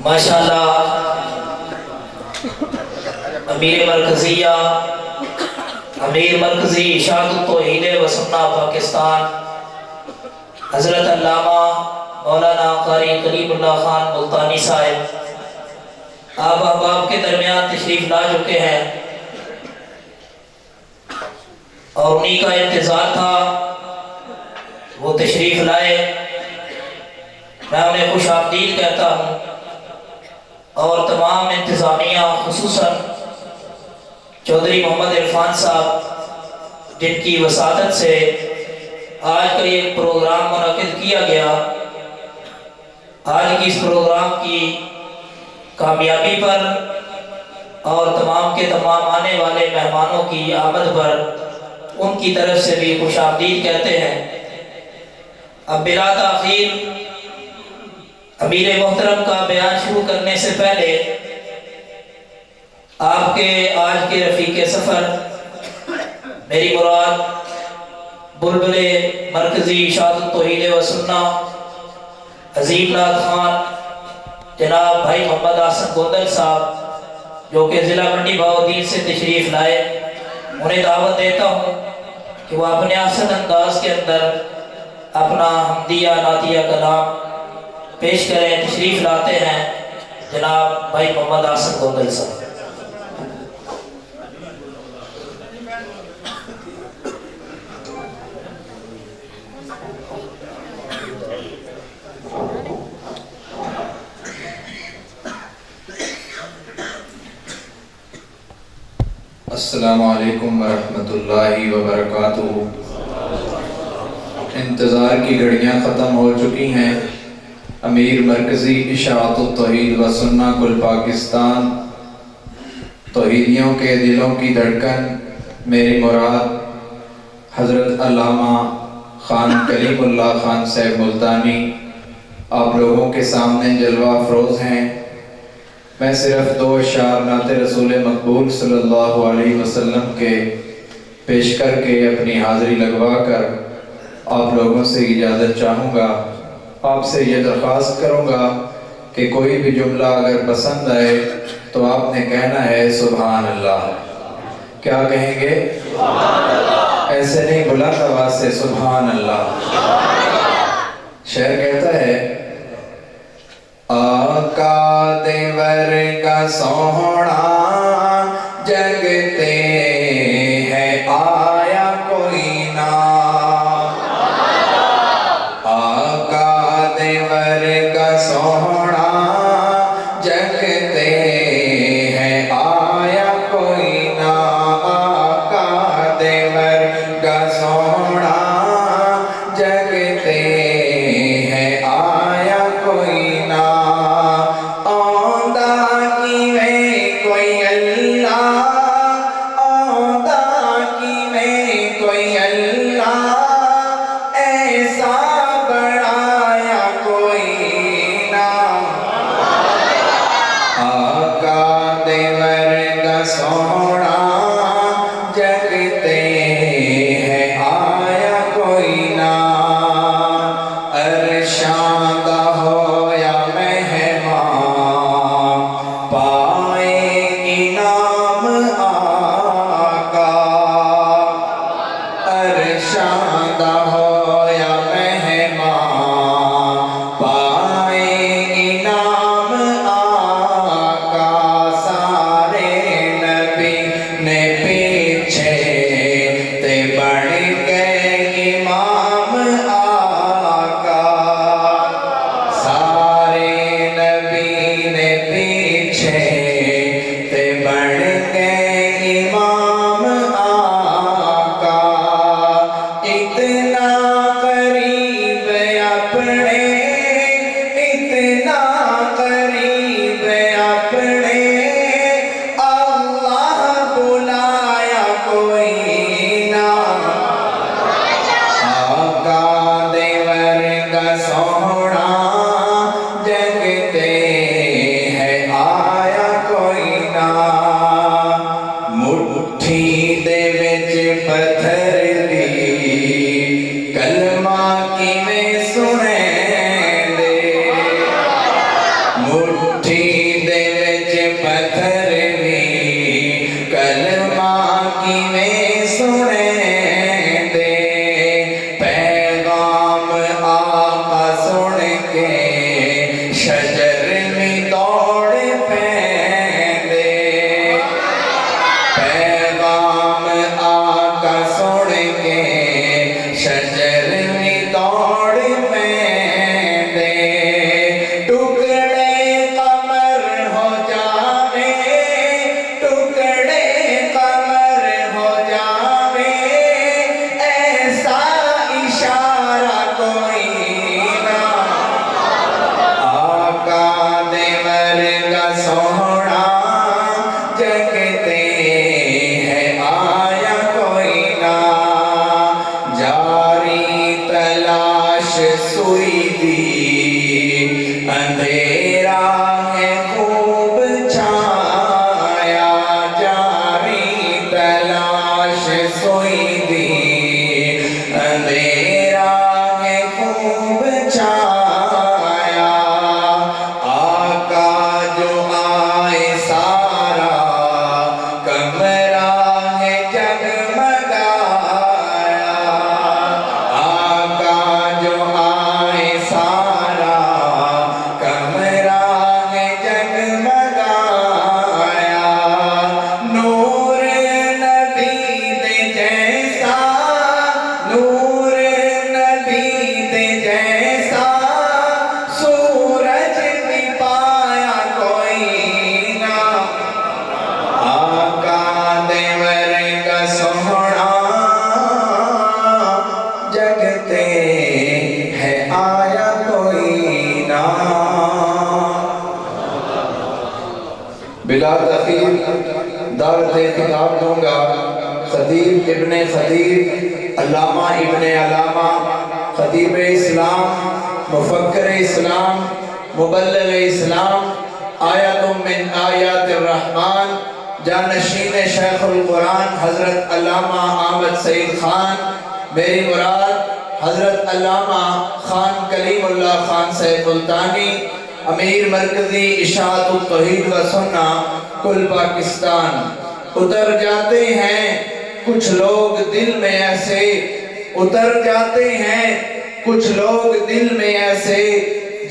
ماشاءاللہ امیر مرکزیہ امیر مرکزی اشاعت التوحید و سنہ پاکستان حضرت علامہ مولانا قاری کلیم اللہ خان ملتانی صاحب آپ احباب کے درمیان تشریف لا چکے ہیں اور انہی کا انتظار تھا، وہ تشریف لائے۔ میں انہیں خوش آمدید کہتا ہوں اور تمام انتظامیہ خصوصاً چودھری محمد عرفان صاحب جن کی وساطت سے آج کا یہ پروگرام منعقد کیا گیا، آج کی اس پروگرام کی کامیابی پر اور تمام کے تمام آنے والے مہمانوں کی آمد پر ان کی طرف سے بھی خوش آمدید کہتے ہیں۔ اب بلا تاخیر امیر محترم کا بیان شروع کرنے سے پہلے آپ کے آج کے رفیق سفر میری مراد بلبل مرکزی اشاعت التوحید و سنہ عظیم نعت خوان جناب بھائی محمد حسن گوندل صاحب جو کہ ضلع منڈی بہاؤالدین سے تشریف لائے، انہیں دعوت دیتا ہوں کہ وہ اپنے احسن انداز کے اندر اپنا حمدیہ نعتیہ کلام پیش کریں۔ تشریف لاتے ہیں جناب بھائی محمد حسن گوندل صاحب۔ السلام علیکم ورحمۃ اللہ وبرکاتہ۔ انتظار کی گھڑیاں ختم ہو چکی ہیں۔ امیر مرکزی اشاعت التوحید و سنہ کل پاکستان، توحیدیوں کے دلوں کی دھڑکن، میری مراد حضرت علامہ خان کلیم اللہ خان صاحب ملتانی آپ لوگوں کے سامنے جلوہ افروز ہیں۔ میں صرف 2 اشعار نعت رسول مقبول صلی اللہ علیہ وسلم کے پیش کر کے اپنی حاضری لگوا کر آپ لوگوں سے اجازت چاہوں گا۔ آپ سے یہ درخواست کروں گا کہ کوئی بھی جملہ اگر پسند آئے تو آپ نے کہنا ہے سبحان اللہ۔ کیا کہیں گے؟ سبحان اللہ۔ ایسے نہیں، بلند آواز سے سبحان اللہ۔ شعر کہتا ہے آقا دے ورگا سوہنا جگ تے ہے آیا کوئی نہ، آقا دے ورگا سوہنا جگ تے ہے آیا کوئی نہ، آقا دے ورگا سوہنا جگ تے ہے آیا کوئی نہ، تلاش سوئی دی اندھیرا ہے خوب چھایا جاری تلاش سوئی دی اندھیرا ہے خوب چھایا آقا جو آئے سارا کمرہ ہے جگمگایا آقا جو آئے سارا کمرہ ہے جگمگایا نور نبی دے جیسا نور نبی دے جیسا سورج بھی پایا کوئی نہ آقا دیور کا سونا جگتے ہے آیا کوئی نہ بلا تخیر دعوت خطاب دوں گا خطیب ابن خطیب علامہ ابن علامہ خطیب اسلام مفکر اسلام مبلغ اسلام آیات من آیات الرحمن جانشین شیخ القرآن حضرت علامہ احمد سعید خان میری مراد حضرت علامہ خان کلیم اللہ خان صاحب ملتانی امیر مرکزی اشاعت التوحید و سنہ کل پاکستان اتر جاتے ہیں کچھ لوگ دل میں ایسے اتر جاتے ہیں کچھ لوگ دل میں ایسے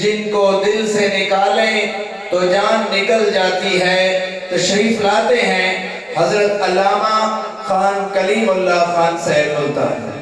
جن کو دل سے نکالیں تو جان نکل جاتی ہے تشریف لاتے ہیں حضرت علامہ خان کلیم اللہ خان صاحب ملتانی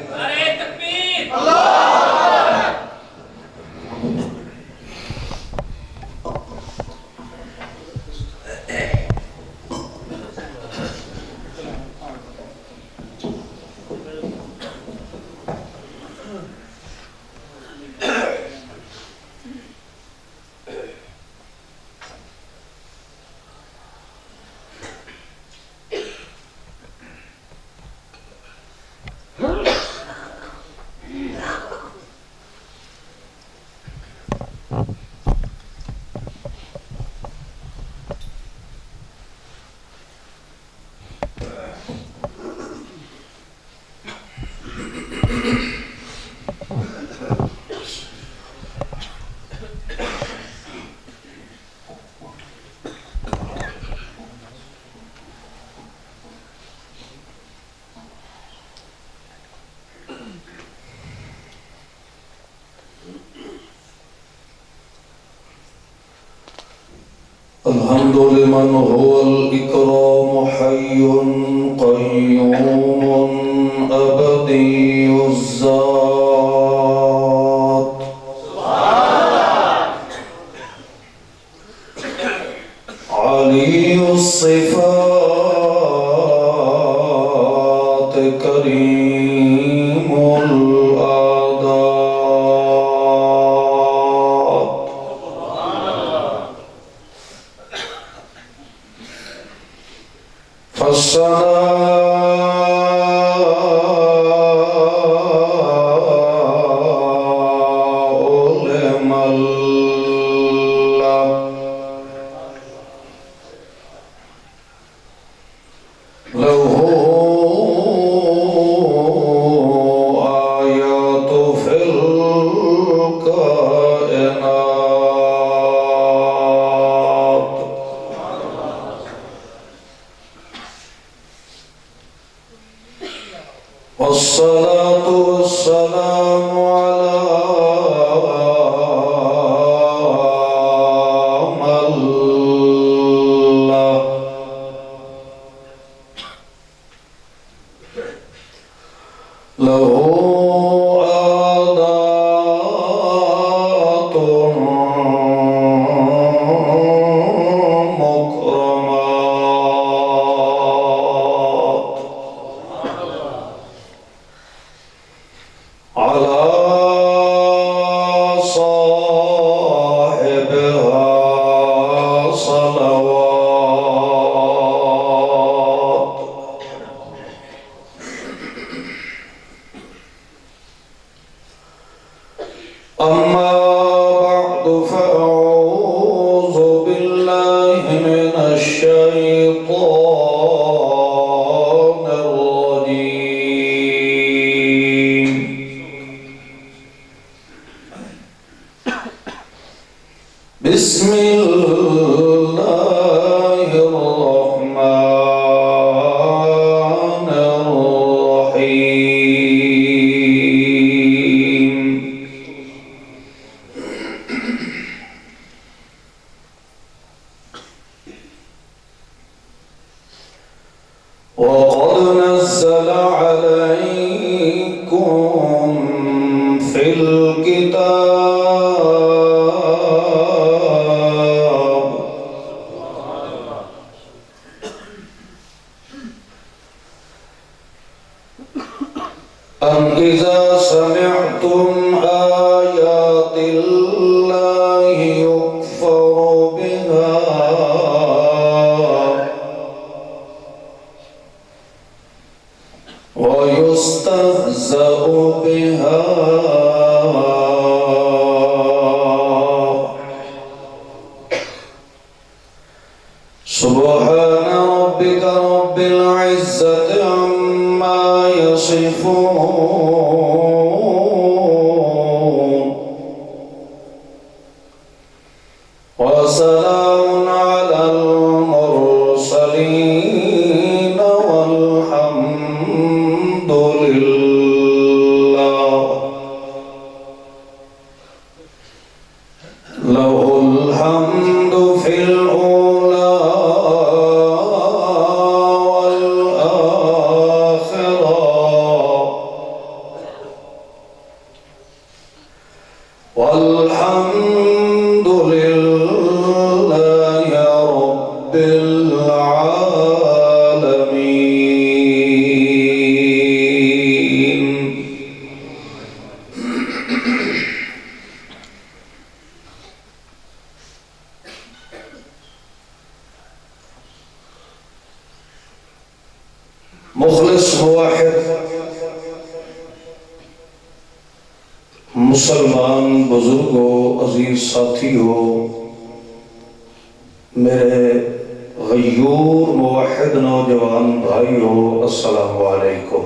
الحمد لمن هو الإكرام حي قيوم أبدي الذات علي الصفات كريم الأعداء والصلاة والسلام على من له آداب أما بعد فأعوذ بالله من الشيطان الرجيم. بسم الله الرحمن الرحيم. وقد نزل عليكم في الكتاب أن إذا سمعتم آيات الله يكفر بها ويستهزأ بها سبحان ربك رب العزة عما يصفون وسلام على المرسلين والحمد لله. له الحمد في الأولى والآخرة والحمد لله رب العالمين. مخلص موحد مسلمان بزرگوں، عزیز ساتھیوں، میرے غیور موحد نوجوان بھائیوں، السلام علیکم۔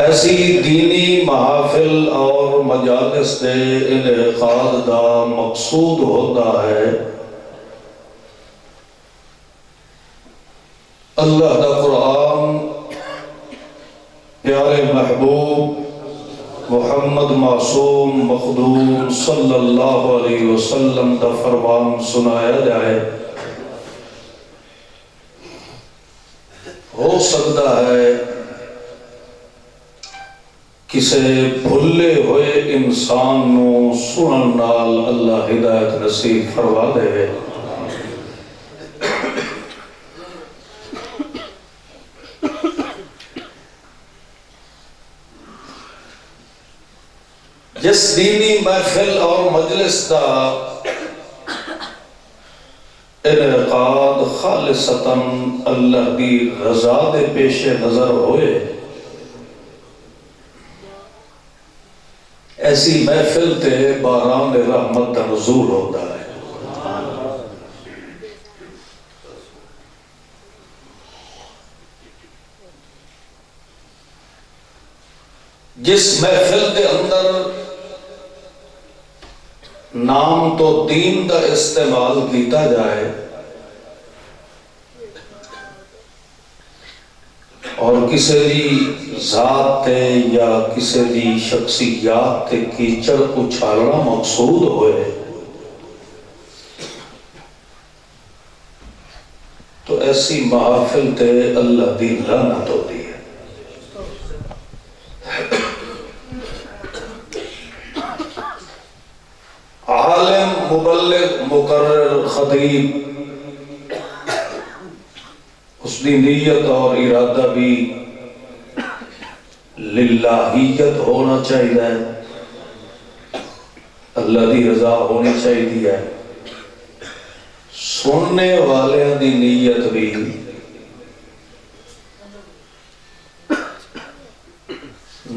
ایسی دینی محافل اور مجالس دے انعقاد دا مقصود ہوتا ہے اللہ دا قرآن پیارے محبوب محمد معصوم مخدوم صلی اللہ علیہ وسلم دا فرمان سنایا جائے۔ ہو سکتا ہے کسے بھلے ہوئے انسان نو سنن نال اللہ ہدایت نصیب فرما دے۔ جس دینی محفل اور مجلس کا انعقاد خالصتاً اللہ دی رضا دے پیش نظر ہوئے، ایسی محفل تے باران رحمت دا نزول ہوتا ہے۔ جس محفل دے اندر نام تو دین دا استعمال کیتا جائے اور کسی دی ذات تے یا کسی دی شخصیات تے کیچڑ اچھالنا مقصود ہوئے تو ایسی محافل تے اللہ دی لعنت ہوتی ہے۔ عالم، مبلغ، مقرر، خطیب، اس کی نیت اور ارادہ بھی للہیت ہونا چاہیے، اللہ دی رضا ہونی چاہیے، سننے والوں دی نیت بھی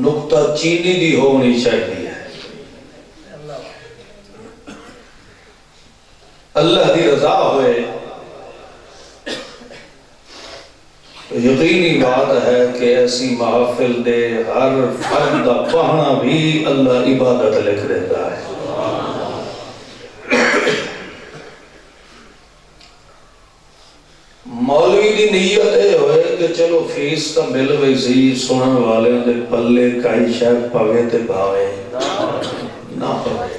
نقطہ چینی دی ہونی چاہیے. اللہ دی رضا ہوئے تو یقینی بات ہے کہ ایسی محفل دے ہر فرد دا پہنا بھی اللہ عبادت لکھ دیتا ہے. مولوی دی نیت اے ہوئے کہ چلو فیس تا مل گئی سی سنن والے دے پلے کئی شاید پاوے تے پاوے نہ پاوے.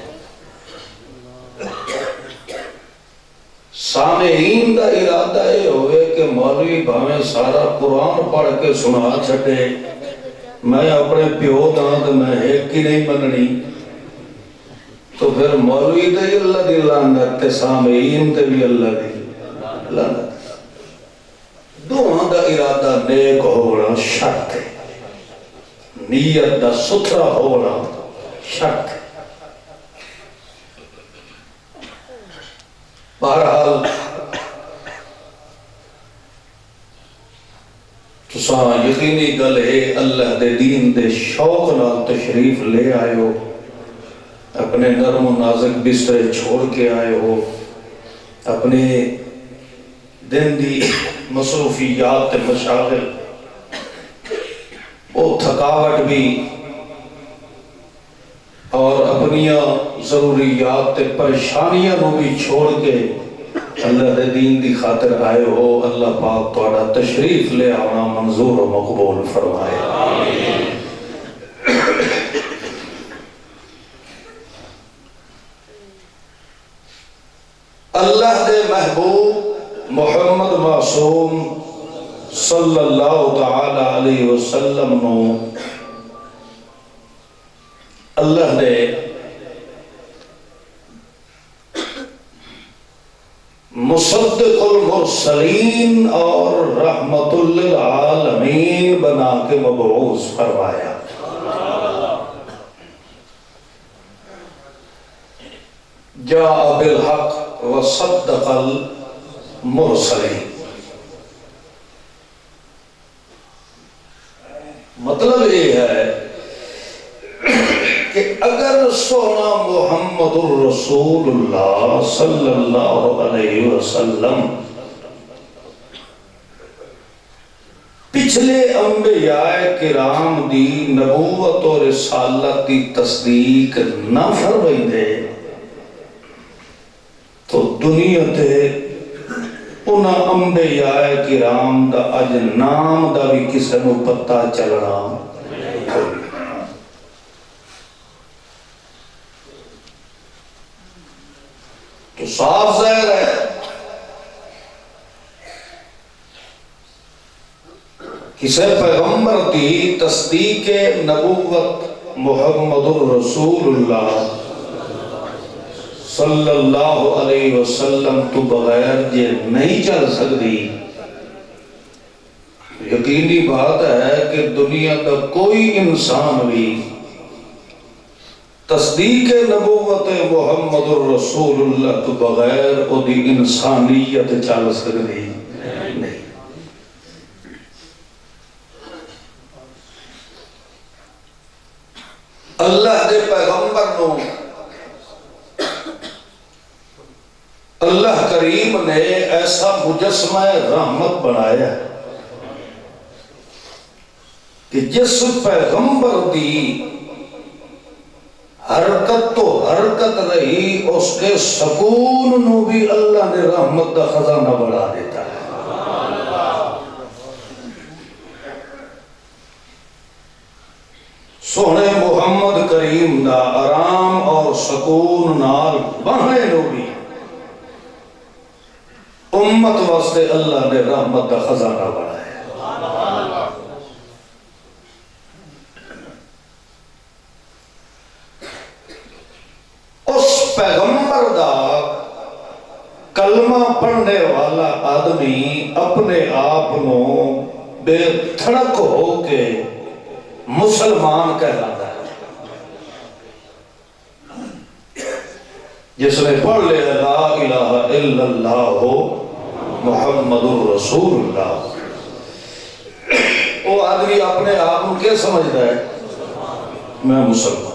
سامعین دا ارادہ اے ہوئے کہ مولوی بھاویں سارا قرآن پڑھ کے سنا چھٹے میں اپنے پیو دا تے میں ایک کی نہیں مننی تو پھر مولوی دے اللہ دی لعنت تے سامعین تے بھی اللہ دی لعنت. دونوں دا ارادہ نیک ہونا شرط ہے. نیت دا ستھرا ہونا شرط ہے. بہرحال تساں یقینی گل ہے اللہ دے دین دے شوق نال تشریف لے آئے ہو. اپنے نرم و نازک بسترے چھوڑ کے آئے ہو. اپنے دن دی مصروفیات تے مشاغل او تھکاوٹ بھی اور اپنیاں ضروریات تے پریشانیاں نو بھی چھوڑ کے اللہ دے دین دی خاطر آئے ہو. اللہ پاک تہاڈا تشریف لے آنا منظور و مقبول فرمائے. اللہ دے محبوب محمد معصوم صلی اللہ تعالی علیہ وسلم نو اللہ نے مصدق المرسلین اور رحمت للعالمین بنا کے مبعوث فرمایا. جاء بالحق وصدق المرسلین. مطلب یہ ہے کہ اگر سونا محمد الرسول اللہ صلی اللہ علیہ وسلم پچھلے انبیاء کرام دی نبوت و رسالت دی تصدیق نہ فرمائے تو دنیا تے انہاں انبیاء کرام دا اج نام دا بھی کسے نو پتہ چلنا. تو صاف ظاہر ہے کسے پیغمبر دی تصدیق نبوت محمد الرسول اللہ صلی اللہ علیہ وسلم تو بغیر یہ نہیں چل سکتی. یقینی بات ہے کہ دنیا کا کوئی انسان بھی تصدیق نبوت محمد الرسول اللہ تو بغیر او دی انسانیت چل سکتی نہیں. اللہ دے پیغمبر نو اللہ کریم نے ایسا مجسمہ رحمت بنایا کہ جس پیغمبر دی حرکت تو حرکت رہی اس کے سکون نو بھی اللہ نے رحمت دا خزانہ بنا دیتا ہے. سونے محمد کریم دا آرام اور سکون نال بہنے نو بھی امت واسطے اللہ نے رحمت دا خزانہ بنایا. اس پیغمبر دا کلمہ پڑھنے والا آدمی اپنے آپ نو بے تھڑک ہو کے مسلمان کہلاتا ہے. جس نے پڑھ لیا لا الہ الا اللہ محمد الرسول اللہ، وہ آدمی اپنے آپ کو کیا سمجھتا ہے؟ میں مسلمان۔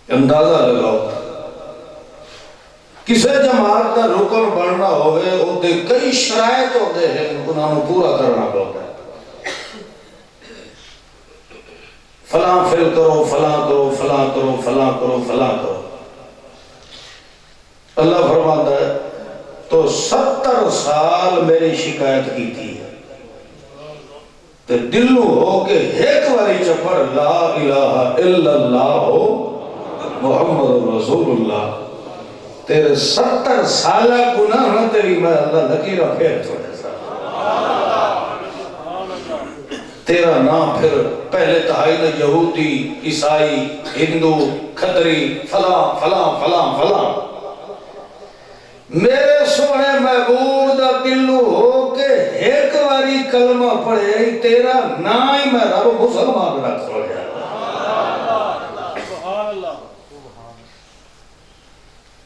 اندازہ لگاؤ، کسی جماعت کا رکن بننا ہوئے ہوتے کئی شرائط ہوتے ہیں، انہوں نے پورا کرنا پڑتا ہے۔ فلاں فل کرو، فلاں کرو، فلاں کرو، فلاں کرو، فلاں کرو۔ اللہ فرماتا ہے تو 70 سال میری شکایت کی تھی تے دلو ہو کے ایک واری چپڑ لا الہ الا اللہ محمد رسول اللہ، تیرے 70 سالہ گناہ نہ تیری میں اللہ لکیرہ پھیر چھوڑے سا۔ تیرا نام پھر پہلے تہائی نہ یہودی، عیسائی، ہندو، کھتری، فلاں فلاں فلاں فلاں، میرے سونے محبوب دا دلو ہو کے ایک واری کلمہ پڑھے تیرا نام ہی میں رب مسلمان رکھ ہو جائے۔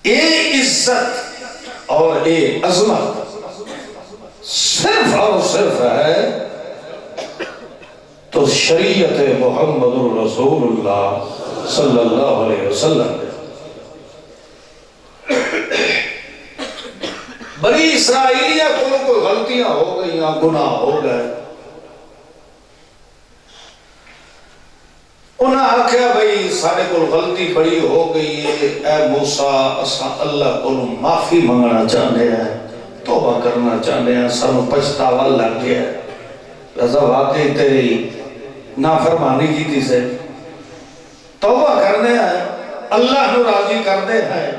اے عزت اور اے عظمت صرف اور صرف ہے تو شریعت محمد الرسول اللہ صلی اللہ علیہ وسلم۔ بنی اسرائیلیہ کو کوئی غلطیاں ہو گئی یا گناہ ہو گئے، انہاں آکھیا بھئی سارے کو غلطی بڑی ہو گئی ہے، اے موسیٰ اساں اللہ کو معافی منگنا چاہنے ہیں، توبہ کرنا چاہنے ہیں، سانو پچھتاوا لگ گیا ہے، رضا واقعی تیری نافرمانی کی تھی سے توبہ کرنے ہیں، اللہ نو راضی کرنے ہیں۔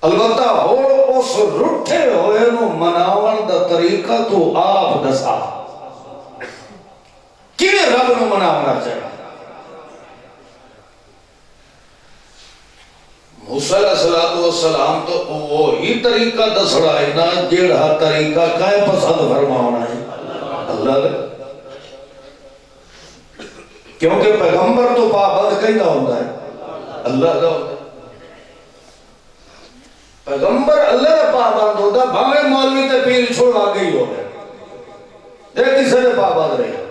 البتہ ہو اس رٹھے ہوئے نو مناون دا طریقہ تو آپ دسا، کیویں رب نو مناونا چاہیے؟ موسیٰ علیہ السلام تو وہی طریقہ دس رہا ہے نا جیڑا طریقہ کائیں پسند فرماونا ہے اللہ نے، کیونکہ پیغمبر تو پابند کہیں نہ ہوتا ہے اللہ کا ہوتا ہے۔ پیغمبر اللہ کا پابند ہوتا ہے، بھاوے مولوی تے پیر چھوڑا گئی ہو گئے، ایک کسی نے پابند رہے۔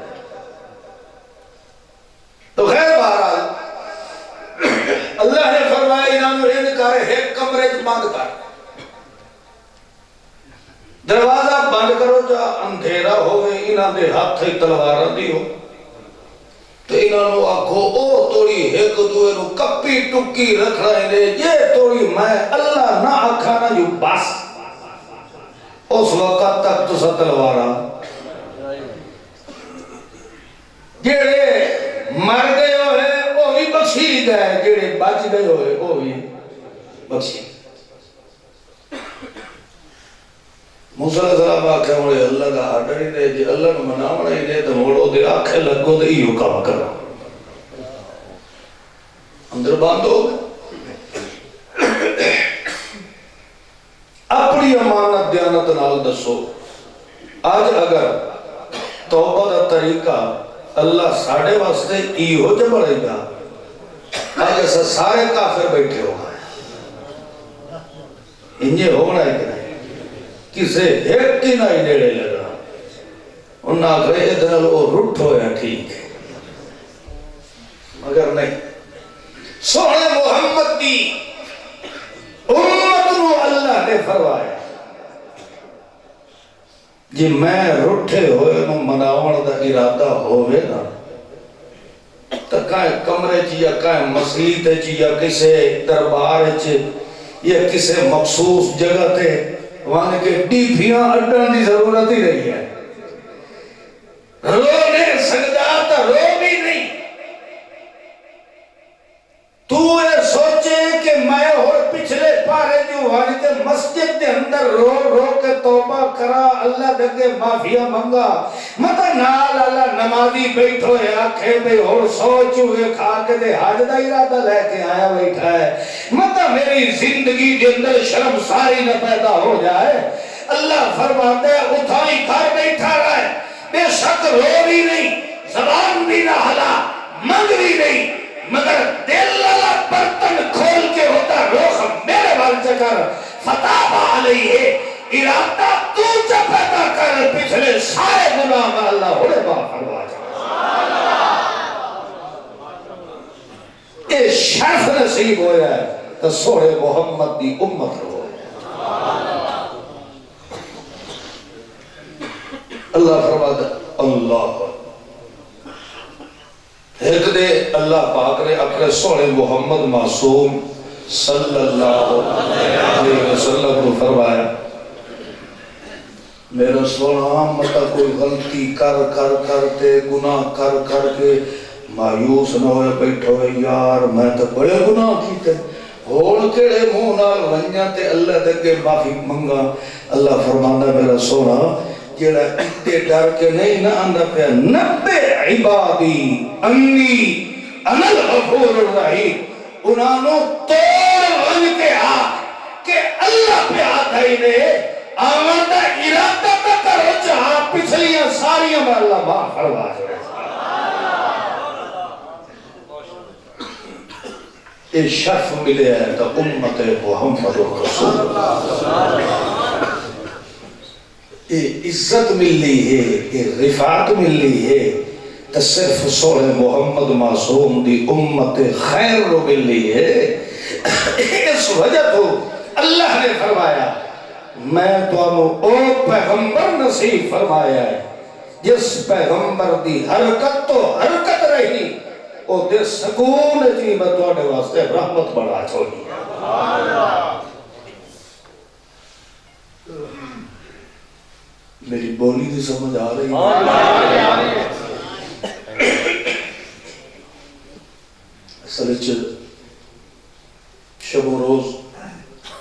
تو خیر بہرحال اللہ نے فرمایا انہوں نے کر ایک کمرے بند کر، دروازہ بند کرو جا اندھیرا ہوئے، انہوں نے ہاتھ تلوار دی ہو تو انہوں نے آکھو او توڑی ایک دوئے نو کپی ٹکی رکھ رہے ہیں، یہ توڑی میں اللہ نہ آکھانا یوں بس۔ اس وقت تک تو سا تلوارا جیڑے مر گئے ہوئے وہ بھی بخشی گئے، جیڑے بچ گئے ہوئے وہ بھی بخشی۔ موسیٰ علیہ السلام آکھے موڑے اللہ کا آڈر ہی دے، جی اللہ نے مناونا ہی دے تو موڑو دے آکھے لگو دے ہی حکم کرنا، اندر باندھ ہو گئے۔ اپنی امانت دیانت نال دسو، آج اگر توبہ دا طریقہ اللہ ساڑھے واسطے ای ہو جب بڑھے گا، آج ایسا سارے کافر بیٹھے ہو گئے، انجھے ہونا ہے کہ نہیں، کسے ایک کی نہ ہی نیڑے لگا، انہاں آگرے ادھر وہ رٹ ہویا ٹھیک ہے، مگر نہیں۔ سونے محمد دی امت نو اللہ نے فرمایا جی میں رٹھے ہوئے نو مناون دا ارادہ ہوئے نا تو کائیں کمرے چی یا کائیں مسجد چی یا کسے دربار چی یا کسے مخصوص جگہ تے وہاں کے ڈیپیاں اڈن دی ضرورت ہی رہی ہے، رونے سجدہ رو بھی نہیں۔ تو یہ سوچے کہ میں اور پچھلے پارے جو وہاں کے مسجد کے اندر رو رو کے توبہ کرا، اللہ دکھے معافیہ منگا، مطا نال اللہ نمازی بیٹھو ہے آکھے بے اور سوچو ہے کھا کے دے حاج دا ارادہ لے کے آیا بیٹھا ہے، مطا میری زندگی کے اندر شرم ساری نہ پیدا ہو جائے۔ اللہ فرماتے ہیں اٹھائی گھر بیٹھا رہے، بے شک رو بھی نہیں، زبان بھی نہ ہلا، منگوی نہیں مگر دل والا برتن کھول کے ہوتا روخ میرے وال چکر فتح علیہ ارادہ تو چا پیدا کر پچھلے سارے گناہ میں اللہ ہوئے با فرما جا اے شرف نصیب ہویا ہے تو سوڑے محمد دی امت رو اللہ فرماتا اللہ ایک دے اللہ پاک نے اپنے سوڑے محمد معصوم صلی اللہ علیہ وسلم کو فرمایا میرا سونا مطا کوئی غلطی کر تے گناہ کر کے مایوس نہ ہوئے بیٹھو یار میں تو بڑے گناہ کیتے ہوڑ کیڑے منہ نال ونجا تے اللہ دے معافی منگا اللہ فرماندا میرا سونا جڑا اتے ڈر کے نہیں نہ آندا پیا نبے عبادی انی انا الغفور الرحیم انہوں توڑ ون کے آ کہ اللہ پہ آتا ہی نے آمدہ ارادہ کا کرو جہاں پچھلیاں ساریاں میں اللہ معاف فرما جائے یہ شرف ملے ہے تو امت محمد رسول اللہ یہ عزت ملی ہے یہ رفعت ملی ہے تو صرف سوڑے محمد معصوم دی امت خیر رو ملی ہے اس وجہ تو اللہ نے فرمایا میں تو او پیغمبر نصیب فرمایا ہے جس پیغمبر دی حرکت تو حرکت رہی او دے سکون جی میں تو آنے واسطے رحمت بڑھا چھوڑی میری بولی دی سمجھ آ رہی ہے اصل شب و روز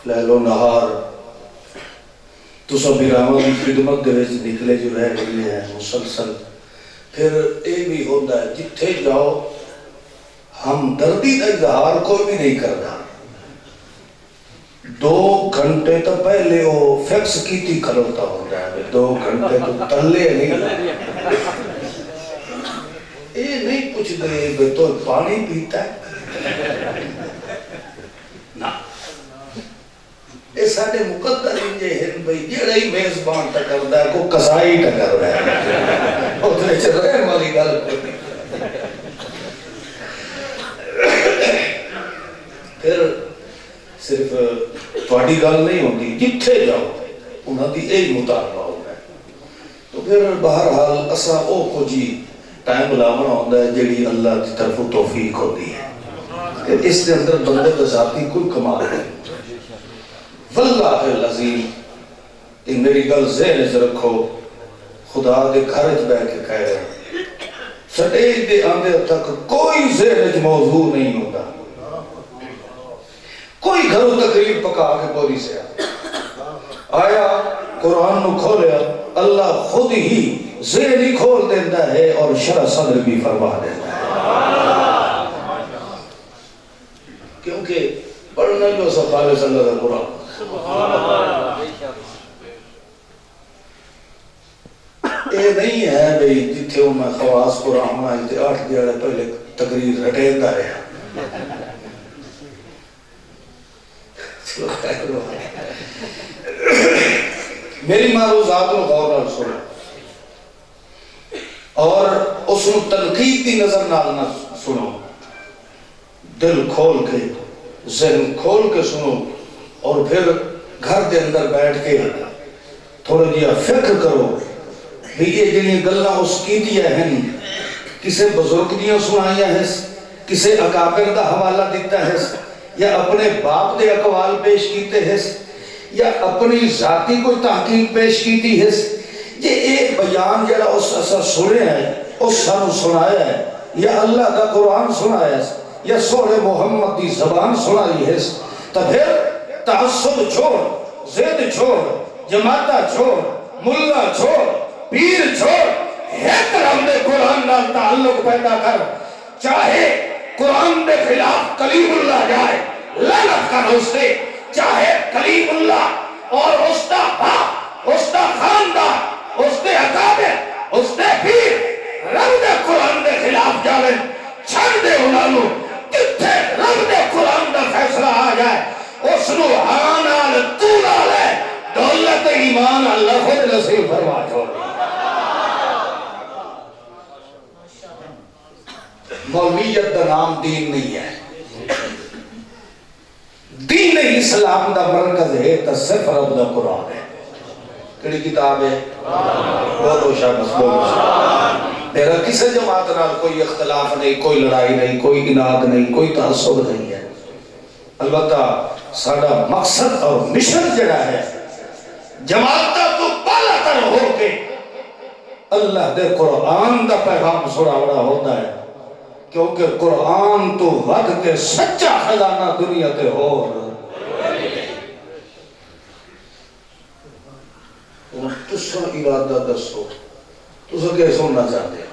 لیل و نہار تو سب بیرامہ کی خدمت دے وچ نکلے جو رہ گئے ہیں مسلسل پھر ایک بھی ہوتا ہے جتھے جاؤ ہم دردی کا اظہار کوئی بھی نہیں کرنا 2 گھنٹے تو پہلے وہ فکس کی تھی کھلوتا ہوتا ہے 2 گھنٹے تو تلے نہیں یہ نہیں پوچھ دے بے تو پانی پیتا ہے نا یہ ساڑھے مقدر انجے ہیں بھئی جیڑا ہی میزبان ٹکر دا ہے کو قصائی ٹکر دا ہے اتنے چل رہے ہیں ہماری گل کرنے پھر صرف تواڈی گل نہیں ہوتی جتھے جاؤ انہاں دی ایک مطالبہ ہوتا ہے تو پھر بہرحال اسا او کو جی ٹائم لاؤنا ہوتا ہے جیڑی اللہ کی طرف توفیق ہوتی ہے اس کے اندر بندے کا ذاتی کوئی کمال ہے واللہ العظیم یہ میری گل ذہن سے رکھو خدا دے گھر وچ بیٹھ کے کہہ رہے سٹیج دے آندے تک کوئی ذہن وچ موضوع نہیں ہوتا کوئی گھروں تقریر پکا کے پوری سے آیا قرآن نو کھولیا اللہ خود ہی ذہن ہی کھول دیتا ہے اور شرح صدر بھی فرما دیتا ہے کیونکہ پڑھنا جو صفحہ صلی اللہ علیہ قرآن یہ نہیں ہے بھئی جتھے ہوں میں خواص قرآن آئی تھے 8 دیڑے پہلے تقریر رٹیتا رہا میری معروضات کو غور نہ سنو اور اس کو تنقید کی نظر نہ سنو دل کھول کے ذہن کھول کے سنو اور پھر گھر دے اندر بیٹھ کے تھوڑا جیا فکر کرو بھی یہ جنہیں گلہ اس کی دیا ہیں کسے بزرگ دیاں سنائیاں ہیں کسے اکابر دا حوالہ دیتا ہے یا اپنے باپ دے اقوال پیش کیتے ہیں یا اپنی ذاتی کوئی تحقیق پیش کیتی ہے یہ ایک بیان جڑا اس اثر سنے ہے اس سانو سنایا ہے یا اللہ دا قرآن سنایا ہے یا سورہ محمد دی زبان سنائی ہے تو پھر تعصب چھوڑ زید چھوڑ جماعتہ چھوڑ ملہ چھوڑ پیر چھوڑ ایک رب دے قرآن نال تعلق پیدا کر چاہے قرآن دے خلاف کلیم اللہ جائے لعنت کر اس دے چاہے کلیم اللہ اور اس دا باپ اس دا خاندان اس دے اکابر اس دے پیر رب دے قرآن دے خلاف جاویں قرآن اللہ خود نصیب فرما چھوڑ. مولویت دا نام دین نہیں ہے. دین اسلام دا مرکز ہے تو صرف رب دا قرآن ہے. کڑی کتاب ہے؟ بولو شاباش بولو. میرا کسی جماعت نال کوئی اختلاف نہیں، کوئی لڑائی نہیں، کوئی اناد نہیں، کوئی تعصب نہیں ہے. البتہ ساڈا مقصد اور مشن جڑا ہے جماعت تو بالا تر ہو کے اللہ دے قرآن دا پیغام سناونا ہوتا ہے، کیونکہ قرآن تو ود کے سچا خزانہ دنیا تے ہو. تسا ارادہ دسو تسا کیا سننا چاہتے ہیں؟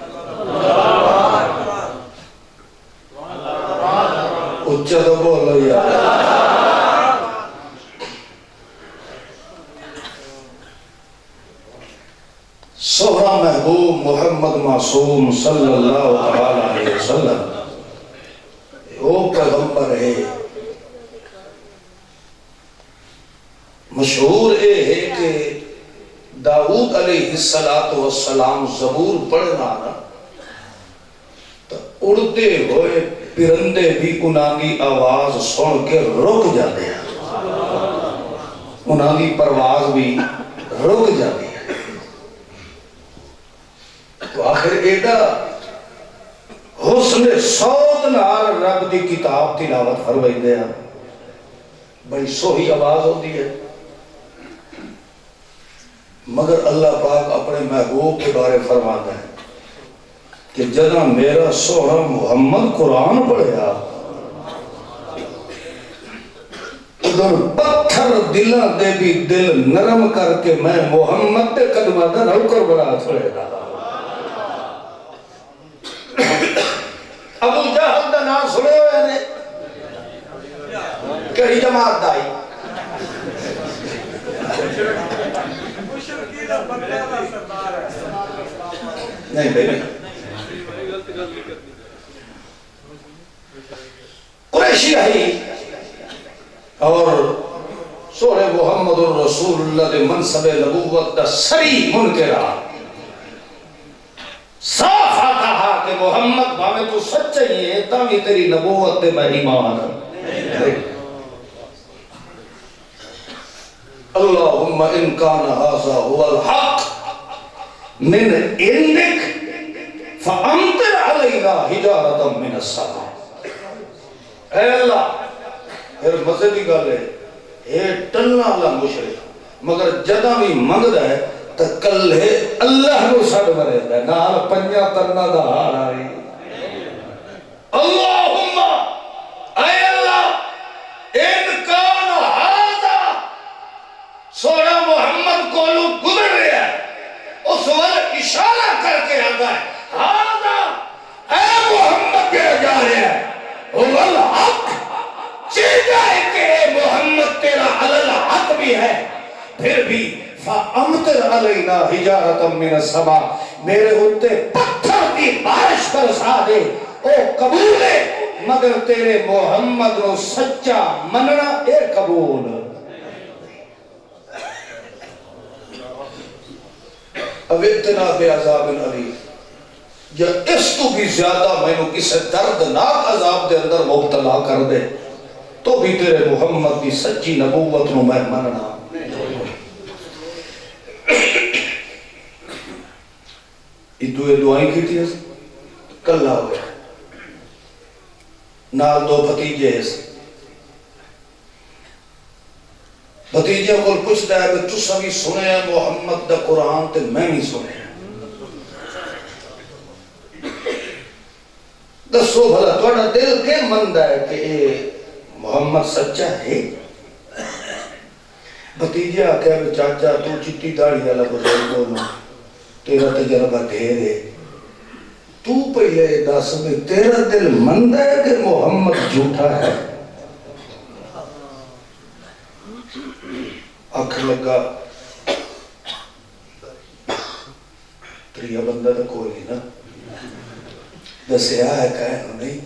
اچھا تو بولو یار. سہرا محبوب محمد معصوم صلی اللہ علیہ وسلم وہ پیغمبر ہے. مشہور یہ ہے کہ داؤد علیہ السلام زبور پڑھنا نا تو اڑتے ہوئے پرندے بھی انہاں دی آواز سن کے رک جاتے ہیں، انہاں دی پرواز بھی رک جاتی ہے. تو آخر ایڈا حسن صوت نال رب دی کتاب تلاوت فرمائندے ہیں، بڑی سوہی آواز ہوتی ہے. مگر اللہ پاک اپنے محبوب کے بارے فرماتا ہے کہ جدہ میرا سوہرا محمد قرآن پڑھیا ادھر پتھر دلہ دے بھی دل نرم کر کے میں محمد دے قدمہ دا نوکر بنا چھوڑے دا. ابو جہل دا نام سنے ہوئے نے کہی جماعت دائی نہیں بیبی قریشی آئی اور سورہ محمد الرسول اللہ دے منصب نبوت دا سری منکرہ صاف کہا کہ محمد بھاوے تو سچے ہی ہے تاوی تیری نبوت دے میں ایمان. اللہم ان کان ھذا هو الحق من عندک فامطر علینا حجارۃ من السماء. اے اللہ پھر مزے دی گل ہے اے ٹلنا والا مشرک مگر جداں بھی منگدا ہے تو کل ہے اللہ نو سڑ مرے دا نال پنجا ترنا دا حال آئی. اللہم اے اللہ ان کان ھذا سونا محمد کولو گزر رہا ہے اس وقت اشارہ کر کے آتا ہے ھذا اے محمد کے جا رہا ہے هو الحق چیزا ہے کہ اے محمد تیرا علل حق بھی ہے پھر بھی فَأَمْتِرْ عَلَيْنَا حِجَارَةً مِّنَ السَّمَاءِ میرے اُتے پتھر کی بارش برسا دے او قبول ہے مگر تیرے محمد نو سچا مننا اے قبول. اب اتنا بے عذاب علی یا اس تو بھی زیادہ میں نو کسی دردناک عذاب دے اندر مبتلا کر دے تو بھی تیرے محمد کی سچی نبوت نو میں مننا. یہ دعائیں کی تھی کلہ ہو گیا نال دو بھتیجے بھتیجے کو پوچھتا ہے کہ تسا بھی سنے ہیں محمد دا قرآن تے میں بھی سنے ہیں دسو بھلا تھوڑا دل کے مندہ ہے کہ اے محمد سچا ہے. بھتیجے آکے کہ چاچا تو چٹی داڑھی والا بزرگ بولو تیرا تجربہ ڈھیر ہے تو پہلے دس میں تیرا دل مند ہے کہ محمد جھوٹا ہے. آنکھ لگا تریا بندہ تو کوئی نہیں نا دسیا ہے کہے نہیں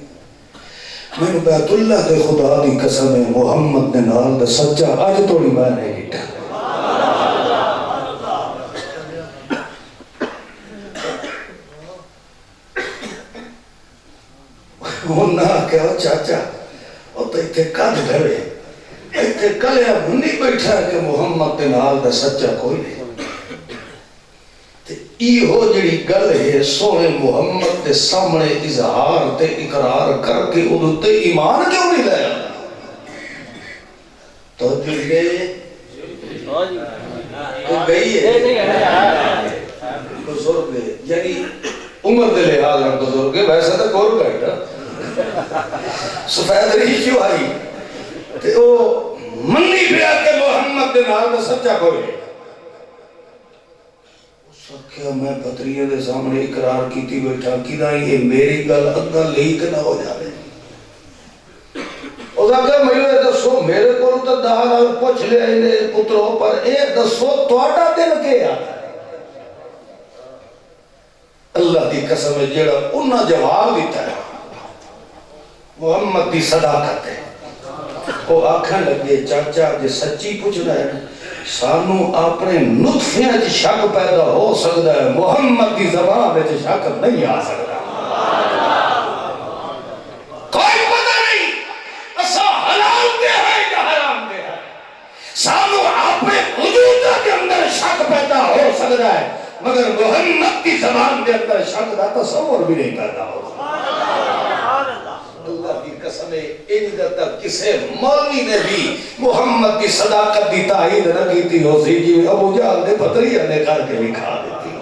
میں نے بیت اللہ دے خدا دی قسم ہے محمد نے نال دا سچا آج توڑی میں نہیں گٹا انہاں کہا چاچا وہ تو اتنے کد ڈھوے اتنے کلیا منی بیٹھا کہ محمد دے نال دا سچا کوئی نہیں تے ایہو جڑی گل ہے سونے محمد دے سامنے اظہار تے اقرار کر کے ادھو تے ایمان کیوں نہیں لایا تو جلے گئی ہے بزرگ یعنی عمر دے لحاظ رہا بزرگ ویسا تو گور بیٹھا سفید رہی کیوں آئی تے او منی پیا کہ محمد دے نال دا سچا کوئی ہے سکھیا میں پتریے دے سامنے اقرار کیتی بیٹھا کیدا یہ میری گل اگا لیک نہ ہو جاوے او کہ میں دسو میرے کو تو دال اور پوچھ لیا انہیں پتروں پر اے دسو تواڈا دل کے آتا ہے اللہ دی قسم ہے جیڑا انہاں جواب دیتا ہے محمد دی صداقت ہے وہ آکھن لگے چاچا جے سچی پوچھنا ہے سانو اپنے نطفیاں چ شک پیدا ہو سکتا ہے محمد دی زبان وچ شک نہیں آ سکتا کوئی پتہ نہیں اسا حلال دے ہے یا حرام دے ہے سانو اپنے وجود کے اندر شک پیدا ہو سکتا ہے مگر محمد کی زبان کے اندر شک کا تصور بھی نہیں پیدا ہو اللہ کی قسم ان تک کسے مولوی نے بھی محمد کی صداقت دی تائید نہ کیتی ہو سی جی ابو جہل نے پتریاں نے کر کے لکھا دیتی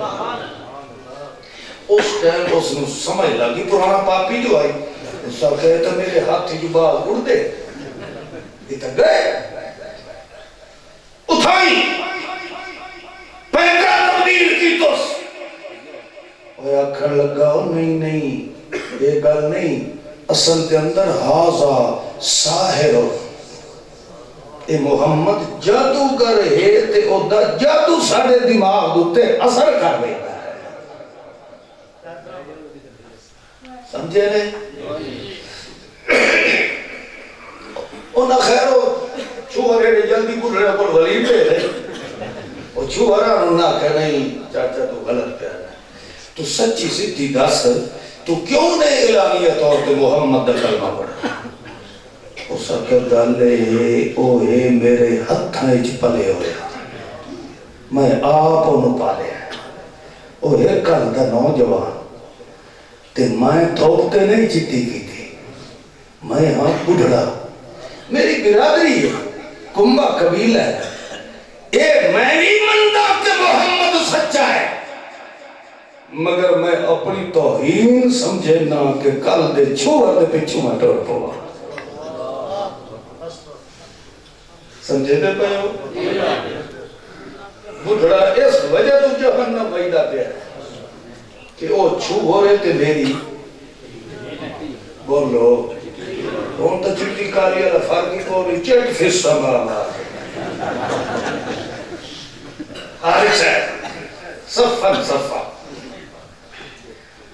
اس ٹائم اس نے سمجھ لگی پرانا پاپی جو آئی اس کا کہتا میرے ہاتھ جو بال اڑ دے دیتا گئے اٹھائی پینکا تبدیل کی توس وہ اکھڑ لگا نہیں یہ گل نہیں اصل کے اندر ہازا ساحر اے محمد جادوگر ہے تے او دا جادو ساڑے دماغ دوتے اثر کر لیتا ہے سمجھے نہیں انہا خیر ہو چھوڑے نے جلدی بڑھنے پر غلیب لے رہے اور چھوڑا انہا کہ نہیں چاچا تو غلط کہہ رہا ہے تو سچی سدھی دس تو کیوں نے اعلانیہ طور پہ محمد دا کلمہ پڑھا اس کا گالے او ہے میرے ہتھاں وچ پلے ہوئے میں آپ انہوں پالے او ہے کل دا نوجوان تے میں تھوکتے نہیں چٹی کی تھی میں ہاں بڑھڑا میری برادری ہے کنبہ قبیلہ ہے اے میں نہیں منتا کہ محمد سچا ہے مگر میں اپنی توہین سمجھے نہ کہ کل دے چھوڑ دے پچھو میں ٹوڑ پوا سمجھے دے پہ ہو بڑھڑا اس وجہ تو جہنم ویدہ پہ ہے کہ او چھو ہو رہے تھے میری بولو ان تا چٹی کاری اللہ فارکی کو رہی چیٹ فیسا مارا حارث ہے صفا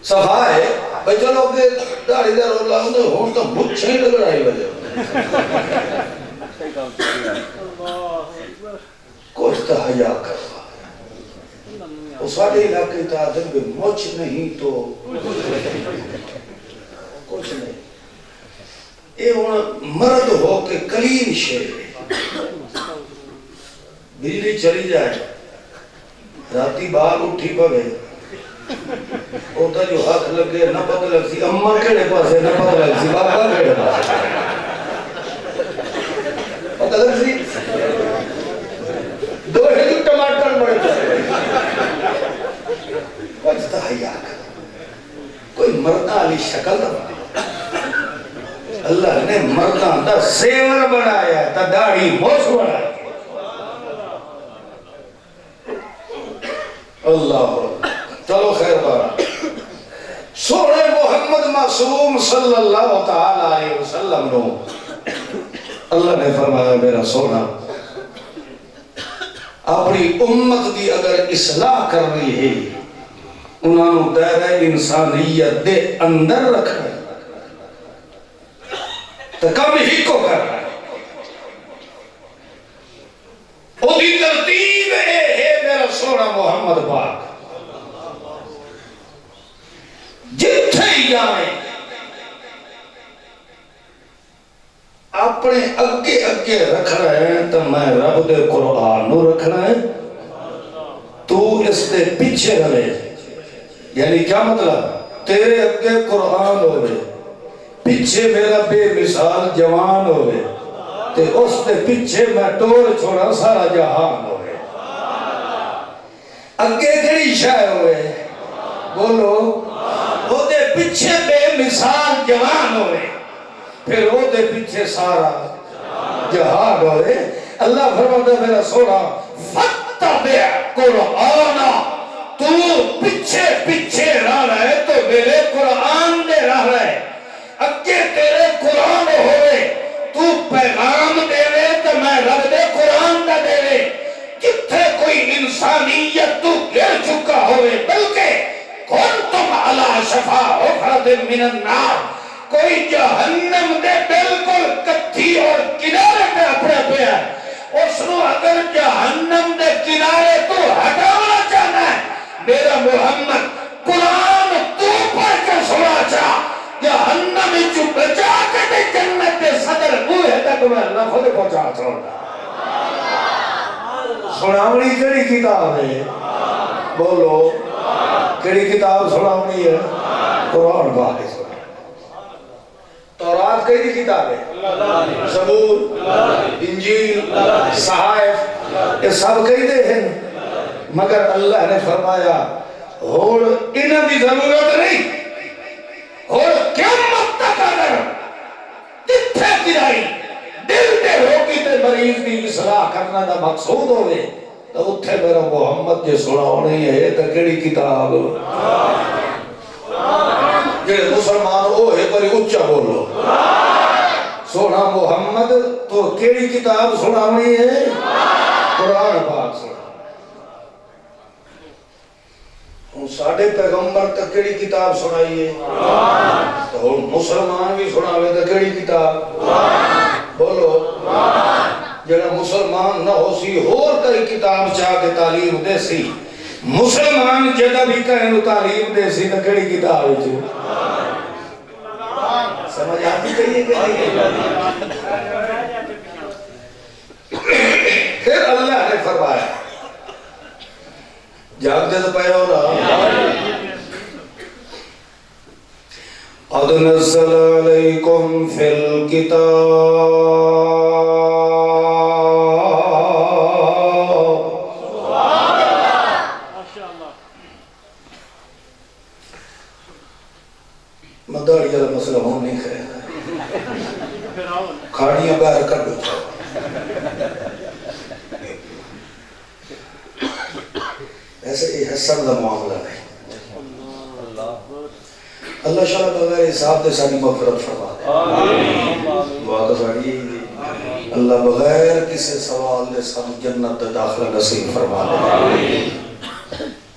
صفا ہے بھئی چلو کہ داڑی دار اللہ انہیں ہون تو مجھے ہی لگڑائی وجہ کچھ تا حیاء کروا وہ ساڑھے علاقے تا دن بھی مجھ نہیں تو کچھ نہیں اے مرد ہو کہ کلین شیر بجلی چلی جائے راتی باہر اٹھی پوے اوتا جو ہاتھ لگے نہ پتہ لگ سی اممہ کیڑے پاسے نہ پتہ لگ سی بابا کیڑے پاسے پتہ لگ سی دو ہیلو ٹماٹر بڑے پاسے کچھ تا حیاء کر کوئی مردہ علی شکل نہ بنا اللہ نے مردہ دا سیور بنایا تا داڑھی موس بنایا اللہ چلو خیر بارا سونے محمد معصوم صلی اللہ تعالیٰ علیہ وسلم نو اللہ نے فرمایا میرا سونا اپنی امت دی اگر اصلاح کرنی ہے انہوں نے دائرہ انسانیت دے اندر رکھنا ہے تو کم ہی کو کرنا ہے او دی ترتیب ہے میرا سونا محمد پاک جتھے ہی جائیں اپنے اگے اگے رکھنا ہے تو میں رب دے قرآن نو رکھنا ہے، تو اس دے پیچھے رہے. یعنی کیا مطلب؟ تیرے اگے قرآن ہوئے، پیچھے میرا بے مثال جوان ہوئے، تے اس دے پیچھے میں ٹور چھوڑا سارا جہان ہوئے. اگے کڑی شاہ ہوئے بولو، وہ دے پیچھے بے مثال جوان ہوئے، پھر وہ دے پیچھے سارا جہان ہوئے. اللہ فرماتا میرا سونا فَاتَّبِعْ قُرْآنَ، تو پیچھے پیچھے رہ رہے تو میرے قرآن دے رہ رہے. اگے تیرے قرآن ہوئے، تو پیغام دے رہے تو میں رب دے قرآن دا دے رہے. کتھے کوئی انسانیت تو گر چکا ہوئے، بلکہ کنتم علی شفا حفرۃ من النار، کوئی جہنم دے بالکل کتھی اور کنارے پہ اپنے پہ ہے. اس نو اگر جہنم دے کنارے تو ہٹانا چاہنا ہے، میرا محمد قرآن تو پڑھ کے سنا چاہ، جہنم جو بچا کے دے جنت دے صدر بوئے تک میں اللہ خود پہنچا چھوڑا. سناونی کیڑی کتاب ہے؟ بولو کیڑی کتاب سناونی ہے؟ قرآن پاک ہے. تورات کیڑی کتاب ہے؟ زبور، انجیل، صحائف، یہ سب کہتے ہیں. مگر اللہ نے فرمایا اور انہاں دی ضرورت نہیں، اور قیامت تک اگر جتھے گرائی دل دے روگی تے مریض دی اصلاح کرنا دا مقصود ہوئے تو اتھے میرا محمد جے سنا ہونے ہے تو کیڑی کتاب جڑے مسلمان ہوئے پر اچھا بولو سونا محمد تو کیڑی کتاب سنا ہوئی ہے؟ قرآن پاک سنا. ساڑھے پیغمبر تک کیڑی کتاب سنائی ہے؟ تو مسلمان بھی سناوے تو کیڑی کتاب؟ بولو جڑا مسلمان نہ ہو سی اور کئی کتاب چاہ کے تعلیم دے سی، مسلمان جدہ بھی کہیں تعلیم دے سی تو کیڑی کتاب ہے جو سمجھ آتی چاہیے کہ نہیں؟ پھر اللہ نے فرمایا جاگ دے تو پہے ہو رہا قَدْ نَزَّلَ عَلَيْكُمْ فِي الْكِتَابِ مداری والا مسئلہ ہوں نہیں خیر کھاڑیاں باہر کر دو ایسے یہ حسن دا معاملہ ہے. اللہ شاء بغیر حساب دے ساری مغفرت فرما دے. دعا تو ساری اللہ بغیر کسی سوال دے ساری جنت داخلہ نصیب فرما دے.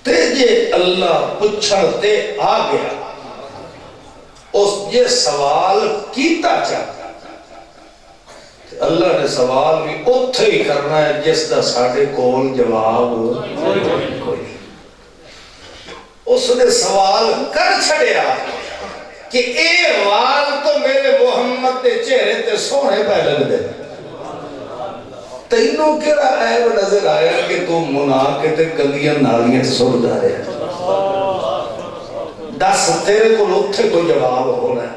تے جے اللہ پچھڑتے آ گیا اس یہ سوال کیتا چاہتا، اللہ نے سوال بھی اتھے ہی کرنا ہے جس دا ساڑھے کول جواب کوئی. اس نے سوال کر چھڑیا کہ اے وال تو میرے محمد دے چہرے تے سونے پہ لگ دے، تینوں کیڑا عیب نظر آیا کہ تو مناقے تے گندیاں نالیاں سڑ دا رہے ہیں. دس تیرے کو اتھے کو جواب ہونا ہے،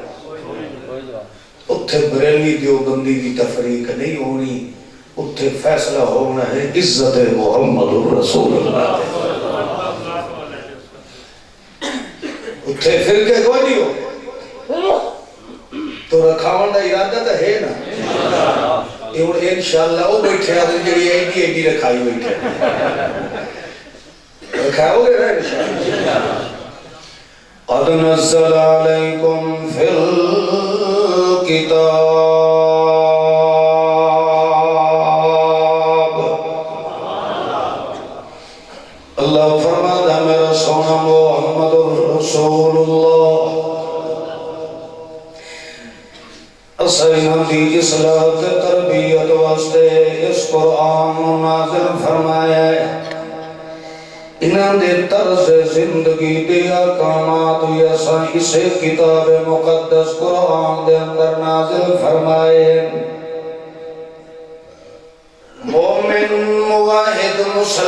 اتھے بریلی دیوبندی دی تفریق نہیں ہونی، اتھے فیصلہ ہونا ہے عزت محمد رسول اللہ. اتھے فرقے کوئی نہیں ہو تو رکھاون دا ارادہ تو ہے نا. یہ انشاءاللہ وہ بیٹھے آدھے جڑی ایڈی ایڈی رکھائی بیٹھے رکھاؤ گے نا انشاءاللہ. قَدْ نَزَّلَ عَلَيْكُمْ فِي الْكِتَابِ اللہ فرماتا میرا سونا محمد رسول اللہ اسینا دی اصلاح تربیت واسطے اس قرآن نازل فرمایا ہے. انہاں دے طرز زندگی دے احکامات اسے کتاب مقدس قرآن دے اندر نازل فرمائے.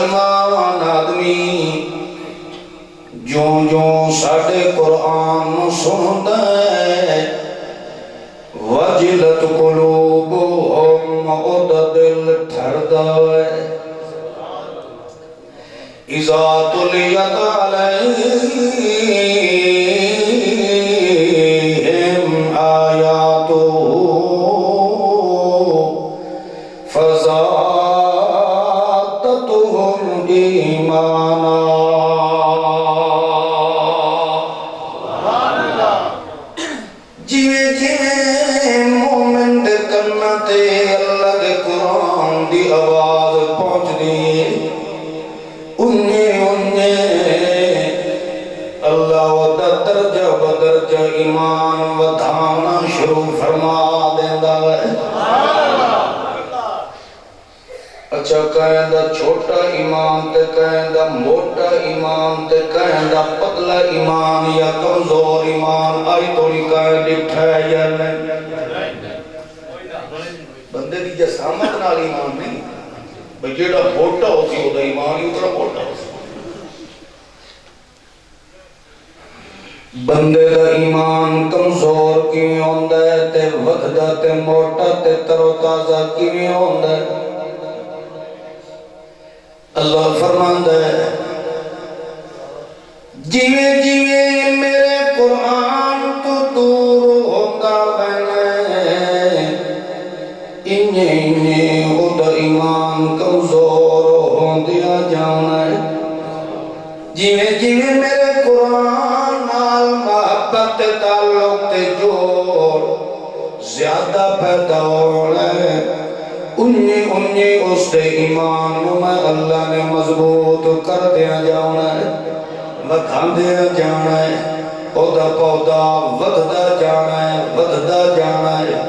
مسلمان آدمی جو جو ساڈے قرآن نو سندا ہے وجلت قلوبہم اودا دل ٹھردا ہے اذا تلیت علیہم آیاتہ فزادتہم ایمانا جیویں جیویں مومن دے کنا تے اللہ دے قرآن دی آواز پہنچ دی انہیں اللہ ودا درجہ بدرجہ ایمان ودھانا شروع فرما دیندا ہے اچھا کہندا چھوٹا ایمان تے کہندا موٹا ایمان تے کہندا پتلا ایمان یا کمزور ایمان آئی توڑی کہہ ڈٹھا ہے یا نہیں بندے دی جسامت نال ایمان نہیں بھئی جیڑا موٹا ہو سی وہ دا ایمان ہی اتنا موٹا ہو سی بندے دا ایمان کمزور کیویں ہوندا ہے تے وکھدا تے موٹا تے تر و تازہ کیویں ہوندا ہے اللہ فرماندا ہے جیویں جیویں میرے قرآن تو دور ہوندا ہے انہیں خود ایمان کمزور ہوندیا جانا ہے جیویں جیویں میرے قرآن نال محبت تعلق تے جوڑ زیادہ پیدا ہونا ہے انہیں اس دے ایمان میں اللہ نے مضبوط کر دیا جانا ہے ودھا دیا جانا ہے پودا پودا ودھدا جانا ہے ودھدا جانا ہے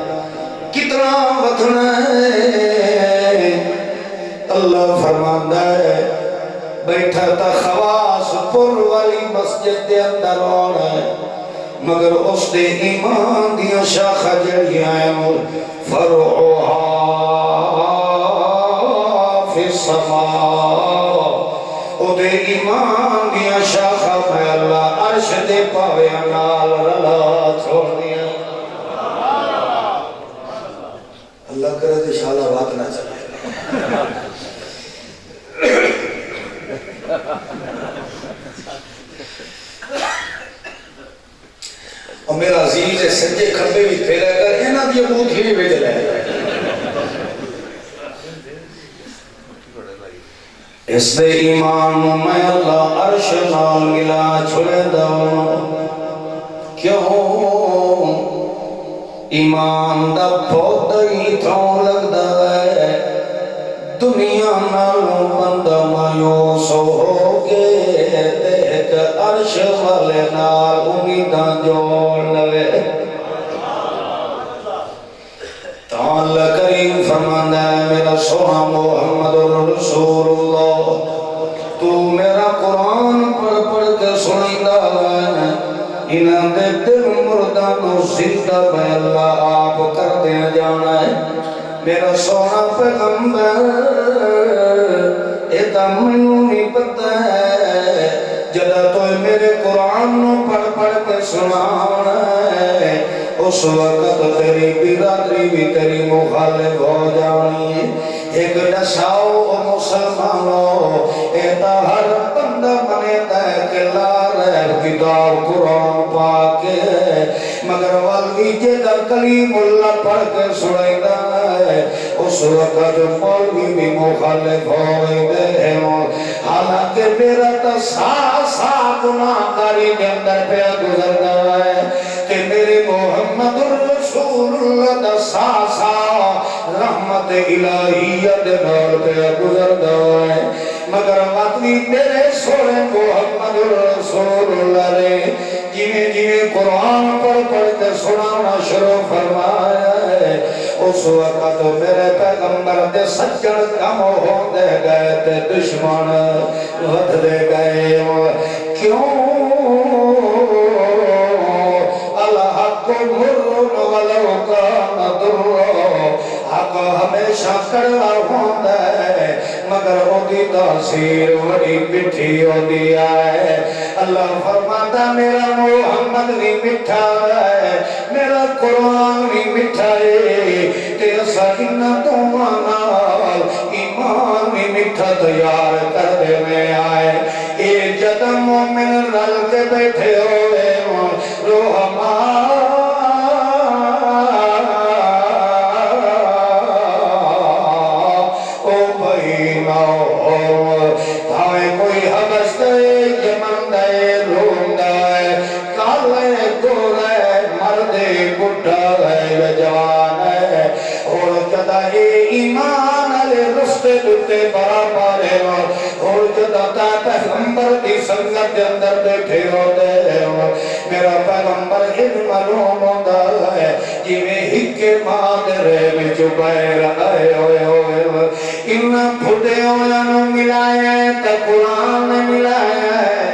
کتنا وطنا ہے اللہ فرماندا ہے بیٹھا تا خواس پر والی مسجد دے اندر ہونا ہے مگر اس دے ایمان دیا شاخہ جڑیاں ہیں فرعوہا فی السماء او دے ایمان دیا شاخہ میں اللہ عرش دے پاوے نال رلا چھوڑ دیا اللہ کرے تو شالا بات نہ چلے اور میرا عزیز سجے کھبے بھی پھیلا کر اینا بھی ابوت ہی بھی بھیج لے اس دے ایمان میں اللہ عرش نال ملا چھوڑے داؤں کیوں ایمان دا بہت ہی تھوں لگ دا ہے دنیا نالوں بندہ مایوس ہو کے دیکھ عرش والے نال امیداں جوڑ لوے اللہ کریم فرماندا ہے میرا سونا محمد رسول اللہ تو میرا قرآن پڑھ پڑھ کے سنیدا ہے انہاں دے دل مرداں نو زندہ میں اللہ آپ کر دیا جانا ہے میرا سونا پیغمبر اے تا مینوں نہیں پتہ ہے جدا تو میرے قرآن نو پڑھ پڑھ کے سنانا ہے اس وقت تیری برادری بھی تیری مخالف ہو جانی ہے ایک نشاؤ مسلمانوں ایتا ہر بندہ بنیتا ہے کہ لا رہے کتاب قرآن پاک مگر والوی جیدہ کلیم اللہ پڑھ کے سنائیدہ ہے اس وقت مولوی بھی مخالف ہوئے ہیں حالانکہ میرا تا سا گناہ کاری کے اندر پہ گزر گیا ہے کہ میرے محمد رسول اللہ دا سا رحمت الہیت نال پہ گزر گیا ہے مگر مطلی میرے سونے محمد رسول اللہ نے جیویں جیویں قرآن پڑھ پڑھ کے سنانا شروع فرمایا ہے اس وقت میرے پیغمبر دے سجن کم ہو دے گئے تے دشمن ود دے گئے کیوں الحق مرن ولو کان در حق ہمیشہ کڑوا ہوتا ہے مگر اودی تاثیر بڑی میٹھی ہوندی ہے اللہ فرماتا میرا محمد بھی میٹھا ہے میرا قرآن بھی میٹھا ہے تے اسا انہاں دوواں نال ایمان بھی میٹھا تیار کر دینے آئے اے جد مومن رل کے بیٹھے ہوئے روحما او بھائی ناؤ بھاوے کوئی حبس دے یمن دے روم دے کالے گورے مردے بڑھا ہے جوان ہے اور جدا ایمان علی رستے دتے برابر ہے اور جدا تا پیغمبر دی سنگت دے اندر بیٹھے ہوتے ہیں میرا پیغمبر ان معلوم ہوتا ہے جویں ہکے مادرے میں چبائے رہے ہوئے ہوئے ان پھٹے ہوئے نو ملایا تا قرآن نے ملایا ہے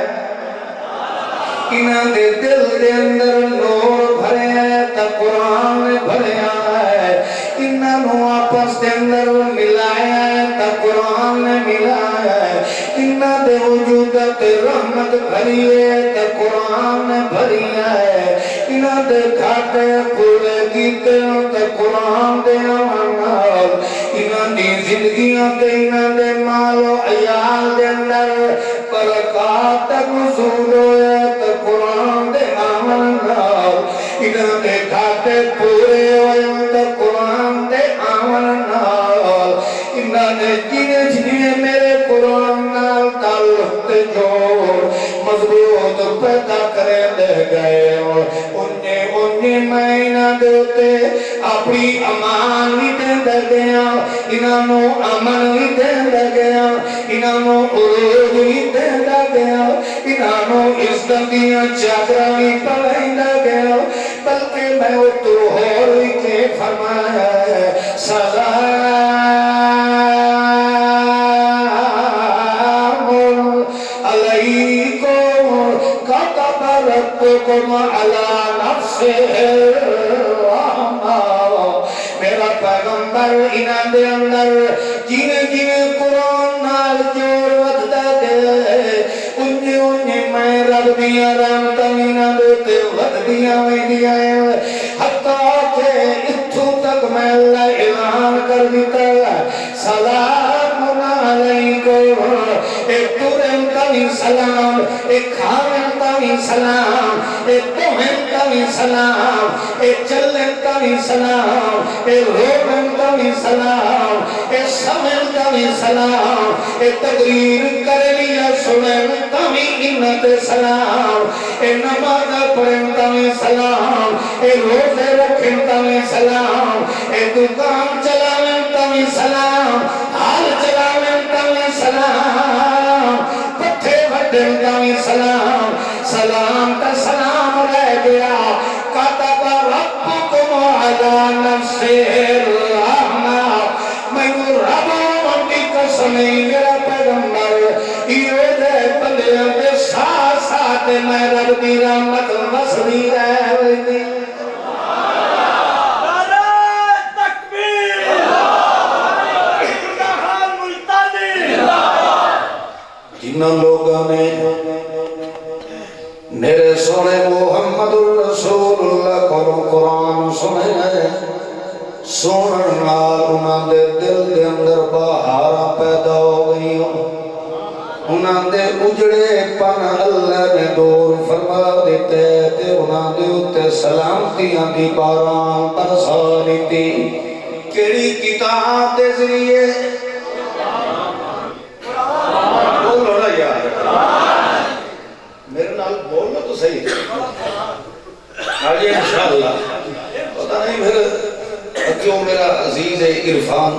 انہاں دے دل دے اندر نور بھرے ہیں تا قرآن نے بھریا ہے انہاں نو آپس دے اندر ملایا ہے تا قرآن نے ملایا ہے انہاں دے وجود تے رحمت بھری ہے تا قرآن نے بھری ہے انہاں دے گھاٹے پورے کیتے تا قرآن دے آمال انہاں دی زندگیاں تے انہاں دے مال و عیال دے اندر برکات نزول ہوئے تا قرآن دے آمال انہاں دے گھاٹے پورے ہوئے تا قرآن دے آمال انہاں دے جنہیں میرے قرآن نال تعلق تے جوڑ مضبوط پیدا کرے دے گئے انہیں میں انہاں دے ہوتے اپنی امان بھی دے دے گیا انہاں نو امن بھی دے دے گیا انہاں نو عروج بھی دے دے گیا انہاں نو عزت دیاں چادراں بھی پہنائیں دے گیا بلکہ میں وہ تو اور بھی کے فرمایا ہے سلام علیکم کتب ربکم علی نفسہ الرحمہ میرا پیغمبر انہاں دے اندر جنہیں قرآن نال جوڑ وقتا گئے انہیں میں رب دیاں رحمتاں انہاں دے تے وقت دیاں میں دیا ہے حتیٰ کہ اتھوں تک میں اللہ اعلان کر دیتا ہے سلام علیکم ایک تورن کا بھی سلام ایک کھامن کا بھی سلام ایک پوہن کا بھی سلام ایک چلن کا بھی سلام ایک روبن کا بھی سلام ایک سمن کا بھی سلام ایک تقریر کر لیا سنن کا بھی انت سلام ایک نماز پڑھن کا بھی سلام ایک روزے رکھن کا بھی سلام ایک دکان چلاویں کا بھی سلام حال چلاویں کا بھی سلام پتھے وڈن کا بھی سلام سلام کا سلام رہ گیا کتب ربکم علی نفسہ الرحمہ میں رب کی قسم میرا پیغمبر یہ دے بندیاں دے ساتھ ساتھ میں رب دی رحمت وسدی رہ گئی جنہاں لوگوں نے میرے سونے محمد الرسول اللہ کو قرآن سنے ہیں سنن نال انہاں دے دل دے اندر بہاراں پیدا ہو گئی انہاں دے اجڑے پن اللہ نے دور فرما دیتے تے انہاں دے اتے سلامتیاں دی باران برسا دیتی کیڑی کتاب دے ذریعے بولو نا یار میرے نال بولو تو صحیح آج انشاءاللہ پتہ نہیں پھر کیوں میرا عزیز عرفان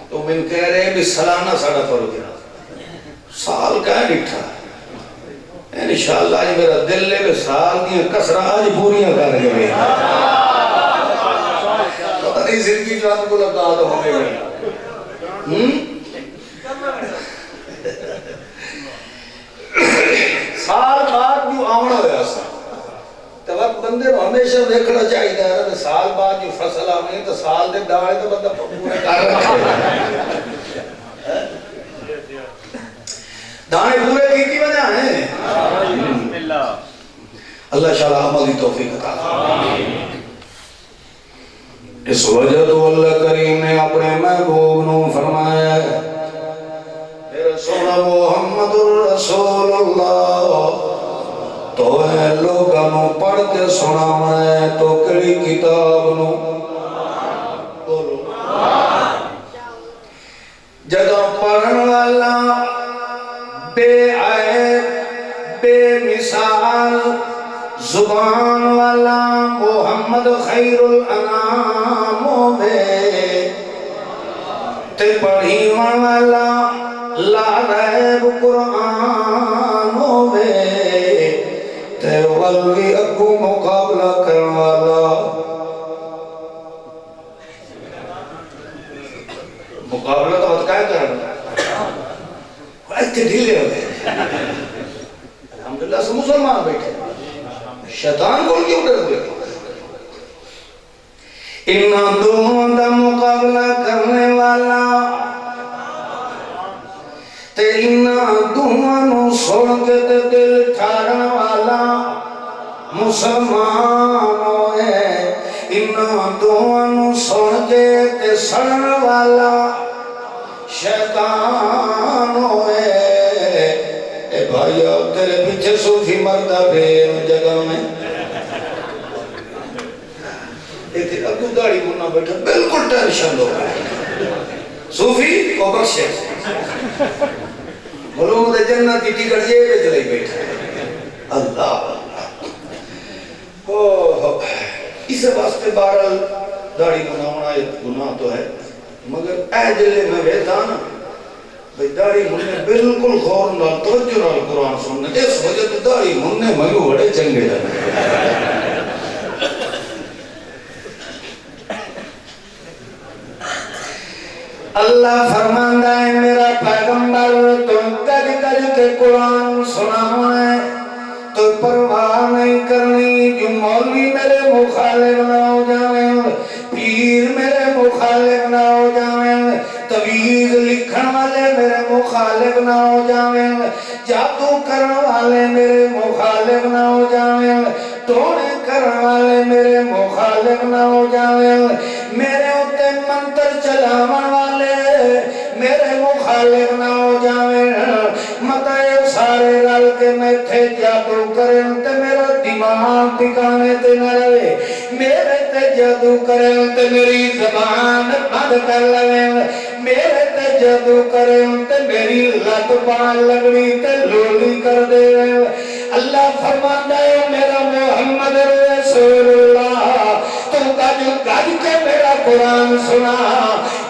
تو من کہہ رہے ہیں بھی سالانہ ساڑھا فرو گیا سال کا ہے نٹھا انشاءاللہ آج میرا دل لے میں سال دیا کسرہ آج پوریاں کر گئے پتہ نہیں زندگی جو آپ کو لگا تو ہمیں گئے سال بعد جو آمنا ہویا سا تو وقت بندے کو ہمیشہ دیکھنا چاہیے ہے سال بعد جو فصل آمنی تو سال دے داڑے تو بندہ پورے کار رکھے دانے پورے کی وجہ ہیں اللہ شاء عملی توفیق عطا فرمائے۔ اس وجہ تو اللہ کریم نے اپنے محبوب نو فرمایا میرے سونا محمد الرسول اللہ تو ہے لوگاں نو پڑھ کے سناونا ہے تو کڑی کتاب نو بولو جدوں پڑھن والا بے عیب بے مثال زبان والا محمد خیر الانام ہوئے تے پڑھی والا لا ریب قرآن ہوئے تے ولوی اگو مقابلہ کرن والا مقابلہ تو بات کیا کرنا ایتھے ڈھیلے ہو گئے الحمدللہ سے مسلمان بیٹھے شیطان کول کیوں ڈر ہوئے انہا دونوں دا مقابلہ کرنے والا تے انہا دونوں سوڑ کے تے دل ٹھارن والا مسلمان ہوئے انہا دونوں سوڑ کے تے سڑن والا شیطان ہوئے اے بھائی اب تیرے پیچھے صوفی مردہ بھیر جگہ میں ایتھے ابو داڑی منا بیٹھا بالکل ٹینشن ہو صوفی کو بخشے بولو مجھے جنت کی ٹکٹ یہ بے چلائی بیٹھا اللہ اس واسطے بہرحال داڑھی مناونا ایک گناہ تو ہے مگر اے جلے میں بیٹھا نا بھئی داڑھی مننے بالکل غور نال توجہ نال قرآن سننے اس وجہ تو داڑھی مننے مگو بڑے چنگے جانے اللہ فرماندہ ہے میرا پیغمبر تو گج گج کے قرآن سنانا ہے تو پرواہ نہیں کرنی جو مولوی میرے مخالف نہ ہو جائیں پیر میرے مخالف نہ ہو جائیں تویز لکھن والے میرے مخالف نہ ہو جائیں جادو کرن والے میرے مخالف نہ ہو جائیں ٹونے کرن والے میرے مخالف نہ ہو جائیں میرے ہوتے منتر چلاون والے میرے مخالف نہ ہو جائیں مطائب سارے رل کے میں تھے جادو کریں تے میرا دماغ ٹھکانے تے نہ رہے میرے تے جادو کریں تے میری زبان بند کر لگیں میرے تے جادو کریں تے میری لت پان لگڑی تے لولی کر دے اللہ فرماتا ہے میرا محمد رسول اللہ تو گج گج کے میرا قرآن سنا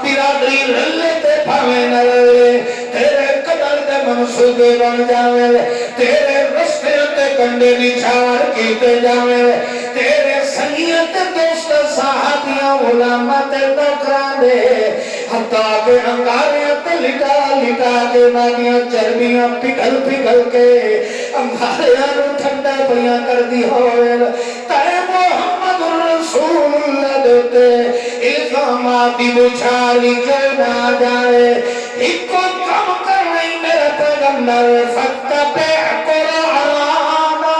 برادری رلے تے پھاویں نہ رلے تیرے قدر دے منصوبے بن جاویں تیرے رستے تے کنڈے نچھار کیتے جاویں تیرے سنگیت دوست صحابیاں علماء تے ٹکران دے حتیٰ کہ انگاریاں لٹا لٹا کے نادیاں چربیاں پگھل پگھل کے انگاریاں نو ٹھنڈا پیاں کر دی ہوئے تے محمد رسول اللہ دیتے الزامات دی بچھاری کے نہ جائے ایک کو کم کر نہیں میرا پیغمبر فتبع قرآنا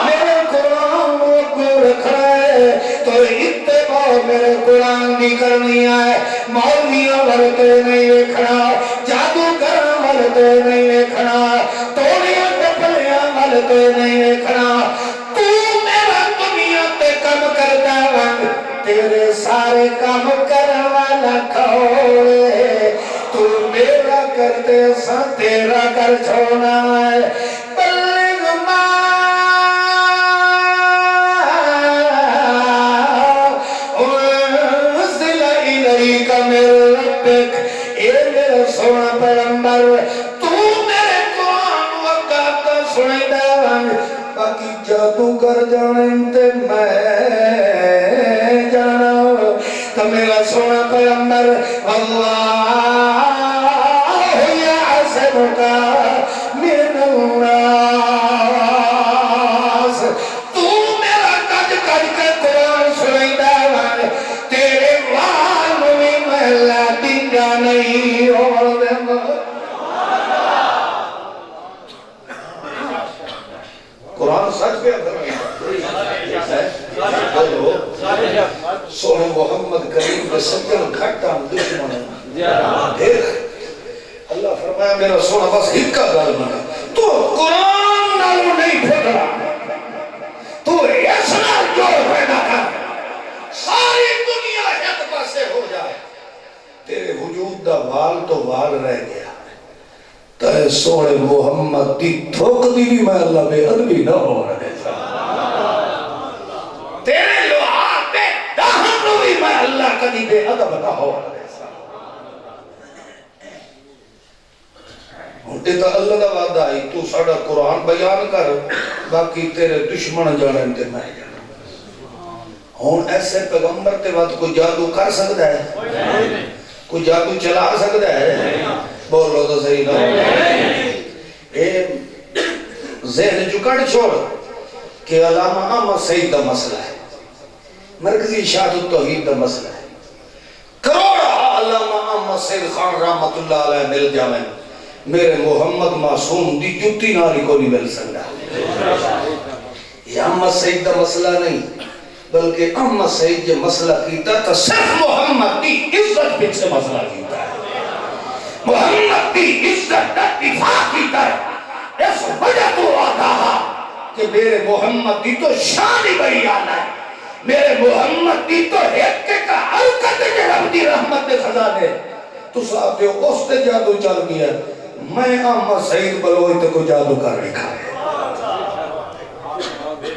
میرے قرآن کو رکھ رہے تو اتباع میرے قرآن دی کرنی ہے مولویاں ورتے نہیں رکھنا جادوگر ورتے نہیں رکھنا توڑیاں ٹپلیاں ورتے نہیں رکھنا تو میرا دنیا تے کم کرتا ون تیرے سارے کم کرن والا کھوڑے تو میرا کرتے سا تیرا کر چھوڑنا ہے بلغ ما انزل الیک من ربک اے میرا سونا پیغمبر تو میرے قرآن وقت سنائی دے باقی جادو کر جانن تے میں جانا تو میرا سونا پیغمبر اللہ یعصمک من الناس تو میرا کج کج کے قرآن سنائی دے تیرے وال بھی میں لا دنگا نہیں ہو دے مشکل گھٹا دشمن پھر اللہ فرمایا میرا سونا بس ہکا گل بنا تو قرآن نالو نہیں پھٹ رہا تو اس نال جو پیدا کر ساری دنیا ایک پاسے ہو جائے تیرے وجود دا وال تو وال رہ گیا تے سونے محمد دی تھوک دی بھی میں اللہ بے ادبی نہ ہو رہے تیرے لوہار پہ دہن نو بھی میں اللہ کدی بے ادب نہ ہو رہے ہوتے تو اللہ دا وعدہ آئی تو ساڑا قرآن بیان کر باقی تیرے دشمن جانن تے میں جانن ہون ایسے پیغمبر تے وقت کوئی جادو کر سکتا ہے کوئی جادو چلا سکتا ہے بولو تو صحیح نہ اے ذہن چکڑ چھوڑ کہ علامہ احمد سعید دا مسئلہ ہے مرکزی اشاعت التوحید دا مسئلہ ہے کروڑا علامہ احمد سعید خان رحمت اللہ علیہ مل جاویں میرے محمد معصوم دی جتی ناری کو نہیں مل سکتا یہ احمد سعید دا مسئلہ نہیں بلکہ احمد سعید جو مسئلہ کیتا تو صرف محمد دی عزت پہ سے مسئلہ کیتا ہے محمد دی عزت دا دفاع کیتا ہے اس وجہ تو آگاہا کہ میرے محمد دی تو شان ہی بڑی آنا ہے میرے محمد دی تو ایک کا حرکت کے رب دی رحمت دے خزانے تو صاحب جو اس تے جادو چل گیا میں احمد سعید بلوئی تے کو جادو کر رکھا ہے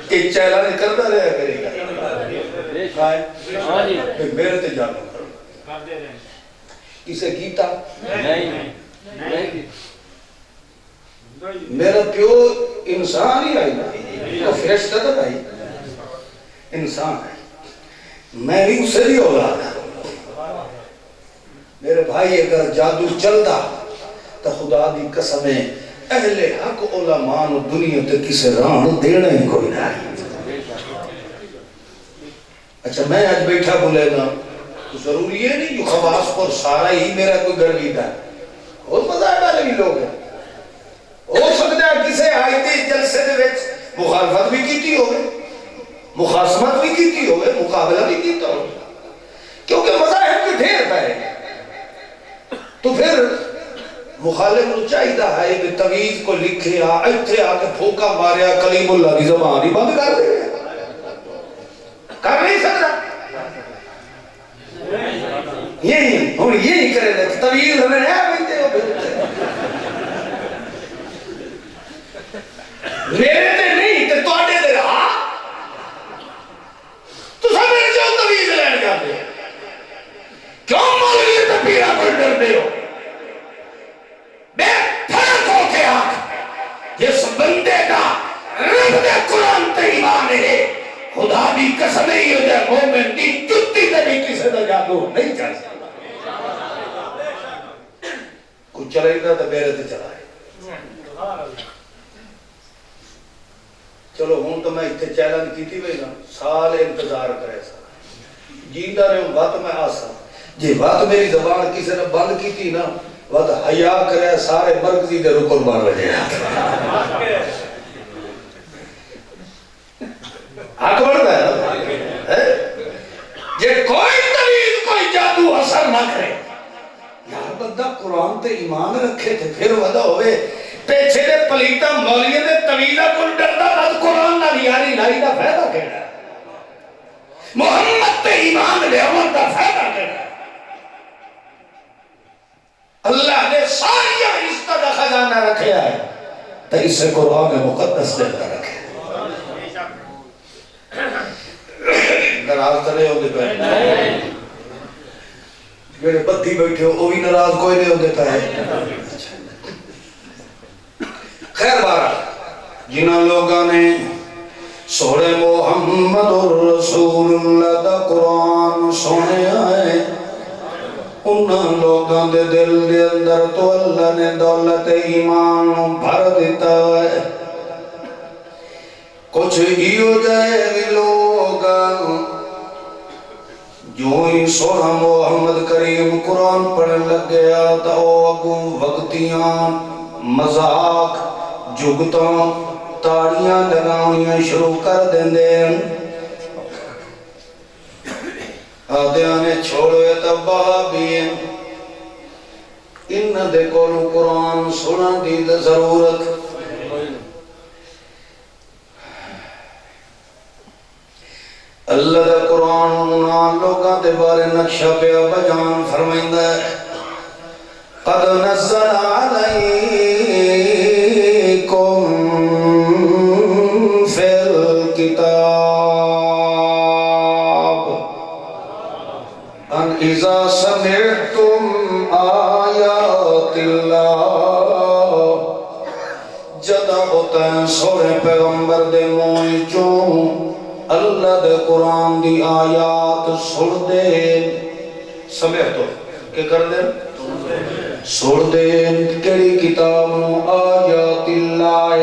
ایک چہلہ نہیں کرتا رہا کرے گا میرے تے جادو کرو اسے کیتا میرا پیو انسان ہی آئی نا فرشتہ تک آئی انسان ہے میں بھی اسے بھی اولاد ہے میرے بھائی اگر جادو چلتا تو خدا دی قسمیں اہل حق علماء دنیا تے کسے ران دینا ہی کوئی نہیں اچھا میں آج بیٹھا بولے نا تو ضروری ہے نہیں جو خواص پر سارا ہی میرا کوئی گرویدہ ہے اور مزاق والے بھی لوگ ہیں ہو سکتا ہے کسے آئی تھی جلسے دے وچ مخالفت بھی کیتی ہوگی مخاصمت بھی کیتی ہوگی مقابلہ بھی کیتا ہوگی کیونکہ مذاہب کے ڈھیر پہ تو پھر مخالف نو چاہیدہ ہے کہ تویز کو لکھے ایتھے آ کے پھوکا ماریا کلیم اللہ کی زبان ہی بند کر دے کر نہیں سکتا یہی ہم یہی کرے دے تویز ہمیں ہے بیتے ہو میرے تے نہیں تے توڑے دے رہا تو سب میرے جو تویز لین جاتے کیوں مولوی تے پیرا پر ڈر دے ہو بے فرق ہو کے آنکھ جس بندے کا رب دے قرآن تے ایمان ہے خدا بھی قسم ہی ہو جائے مومن دی جتی تے بھی کسی دا جادو نہیں چل سکتا کچھ چلے گا تو میرے تے چلا ہے چلو ہوں تو میں اتنے چیلنج کی تھی بھئی نا سال انتظار کرے سا جیندہ رہے ہوں بات میں آسا جی بات میری زبان کسی نے بند کی تھی نا وقت حیاء کرے سارے مرکزی دے رکن بار وجہ حق بڑھتا ہے جے کوئی طویل کوئی جادو اثر نہ کرے یار بندہ قرآن تے ایمان رکھے تھے پھر ودا ہوئے پیچھے دے پلیتا مولیے دے طویلہ کل ڈردہ رد قرآن نہ لیاری لائی دا فیدہ کہنا محمد تے ایمان لے عمر دا فیدہ کہنا اللہ نے ساری عزت دا خزانہ رکھیا ہے تو اسے قرآن مقدس دے کر رکھے نراز ترے ہو دے پہنے میرے بدھی بیٹھے ہو وہ بھی نراز کوئی نہیں ہو دیتا ہے خیر بارہ جنہاں لوگاں نے سورہ محمد رسول اللہ دا قرآن سونے آئے انہاں لوگاں دے دل دے اندر تو اللہ نے دولت ایمان بھر دیتا ہے کچھ ہی ہو جائے بھی لوگاں جو ہی سورہ محمد کریم قرآن پڑھن لگ گیا تو اگوں وقتیاں مذاق جگتاں تاڑیاں لگاؤنیاں شروع کر دیں دے آدھے نے چھوڑو یہ تو وہابی ہیں، انہاں دے کولوں قرآن سنن دی ضرورت۔ اللہ دا قرآن انہاں لوگاں دے بارے نقشہ پہ بیان فرمائندا ہے، قد نزل علیکم فی الکتاب ان اذا سمعتم آیات اللہ، جدا ہوتا ہے سوڑے پیغمبر دے موئی چوں اللہ دے قرآن دی آیات سڑ دے، سمعتو کہ کر دے سڑ دے کیڑی کتاب نو آیات اللہ،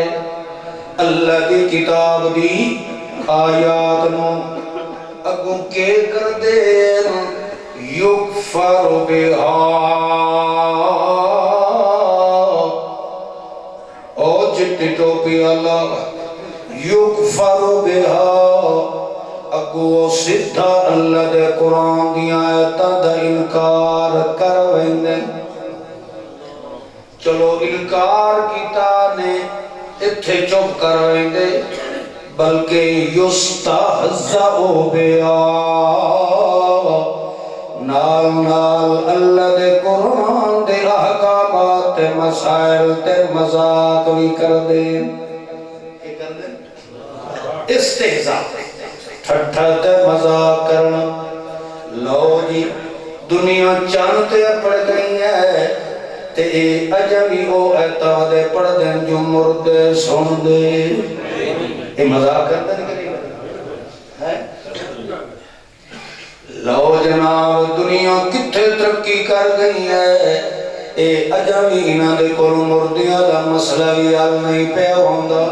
اللہ دی کتاب دی آیات نو اگوں کے کر دے یکفر بہا، او جتی ٹوپی اللہ یکفر بہا، اگو سدھا اللہ دے قرآن دی آیتاں دا انکار کر ویندے۔ چلو انکار کیتا نے اتھے چپ کر ویندے، بلکہ یستہزأ بہا، نال نال اللہ دے قرآن دے احکامات تے مسائل تے مذاق بھی کر دے۔ استہزاء ٹھٹھا تے مذاق کرنا۔ لو جی دنیا چانتے پڑ گئی ہے تے اجمی او اعتادے پڑ دیں جو مردے سن دے، یہ مذاق کرتا نہیں کرے گا۔ لو جناب دنیا کتھے ترقی کر گئی ہے، اے اجمی انہاں دے کول مردیاں دا مسئلہ بھی حل نہیں پہ ہوندا۔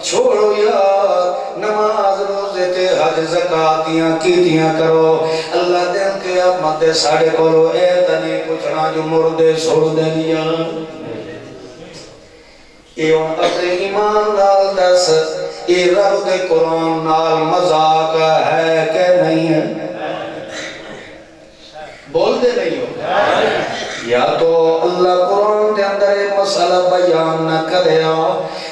چھوڑو یار نماز روزے تے حج زکاتیاں کیتیاں کرو، اللہ دن قیامت دے ساڑے کولو اے تنی پوچھنا جو مردے سڑ دنیا۔ اے اپنے ایمان نال دس، اے رب دے قرآن نال مذاق ہے کہ نہیں ہے؟ بول دے نہیں ہو؟ یا تو اللہ قرآن دے اندر مسئلہ بیان نہ کرے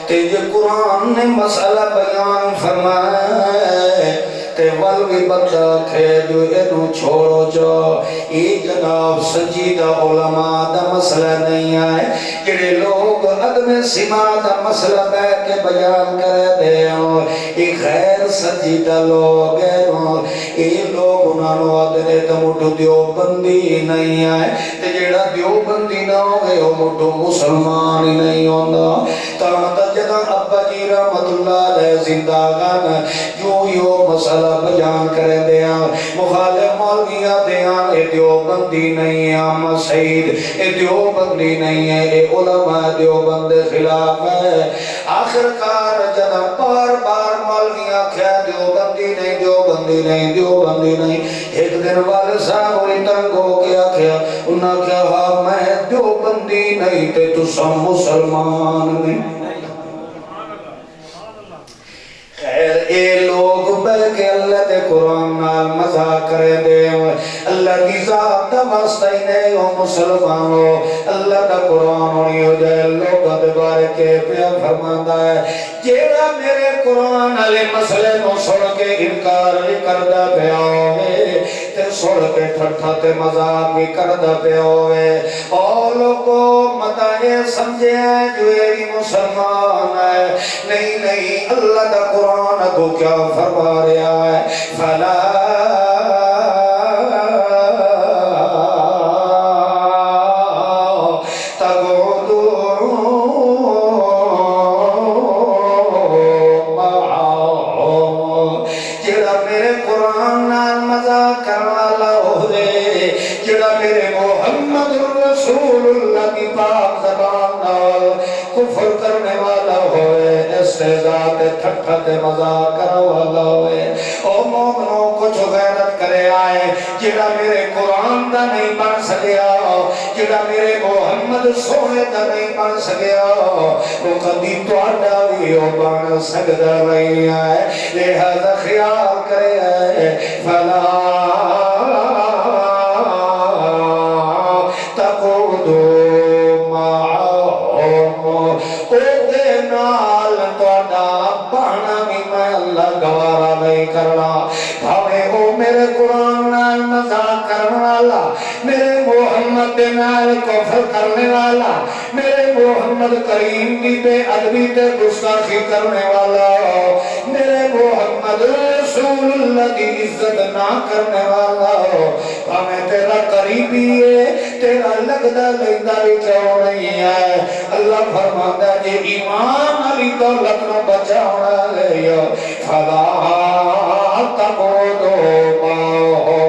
تے یہ قرآن نے مسئلہ بیان فرمائے تے والوی بندہ کھے جو انہوں چھوڑو جو ایک جناب سنجیدہ علماء دا مسئلہ نہیں آئے، جڑے لوگ عدم سما دا مسئلہ بیٹھ کے بیان کرے دے ایک غیر سنجیدہ لوگ ہیں، یہ لوگ انہوں نے آدھنے تو مٹھو دیوبندی نہیں آئے، تے جڑا دیوبندی نہ ہوئے وہ مٹھو مسلمان ہی نہیں ہوندہ۔ تاہتا جدہ ابا جی رحمت اللہ علیہ زندگان جو یہ مسئلہ بیان کریں دیا، مخالف مولویہ دیا، اے دیوبندی نہیں ہے احمد سعید، اے دیوبندی نہیں ہے، اے علماء دیوبند خلاف ہے۔ آخر کار جدہ بار بار مولویہ کہا دیوبندی نہیں، دیوبندی نہیں، دیوبندی نہیں، ایک دن والے صاحب ہوئی تنگ ہو گیا کیا انہاں کہا میں دیوبندی نہیں تے تو سب مسلمان نہیں۔ خیر اے لوگ بلکہ اللہ دے قرآن نال مذاق کرے دے، اللہ دی ذات دا واسطہ ہی نہیں ہو مسلمانوں، اللہ دا قرآن ہونی ہو جائے لوگوں دے بارے کے پیا فرماندہ ہے، جیڑا میرے قرآن علیہ مسئلے نو سڑ کے انکار بھی کردہ پہ ہوئے تے سڑ کے ٹھٹھا تے مذاق بھی کردہ پہ ہوئے، اور لوگوں مدائے سمجھے ہیں جو ایک مسلمان ہے، نہیں نہیں اللہ دا قرآن کو کیا فرما رہا ہے، فلا ٹھٹھت مذاق کرا والا ہوئے، او مومنوں کچھ غیرت کرے آئے، جڑا میرے قرآن دا نہیں بن سکیا، جڑا جڑا میرے محمد سونے دا نہیں بن سکیا وہ کبھی تہاڈا بھی او بن سکدا نہیں ہے لہذا خیال کرے فلا تقودو معهم او دے نال تہاڈا بہنا بھی میں اللہ گوارا نہیں کرنا بھاوے او میرے قرآن نال مذاق کرنے والا میرے محمد دے نال کفر کرنے والا میرے محمد کریم دی بے ادبی تے گستاخی کرنے والا میرے محمد رسول اللہ دی عزت نہ کرنے والا ہمیں تیرا قریبی ہے تیرا لگدا لیندہ بھی کیوں نہیں ہے اللہ فرماتا ہے جے ایمان علی دولت نہ بچاؤنا لے فلا تقودو ماہو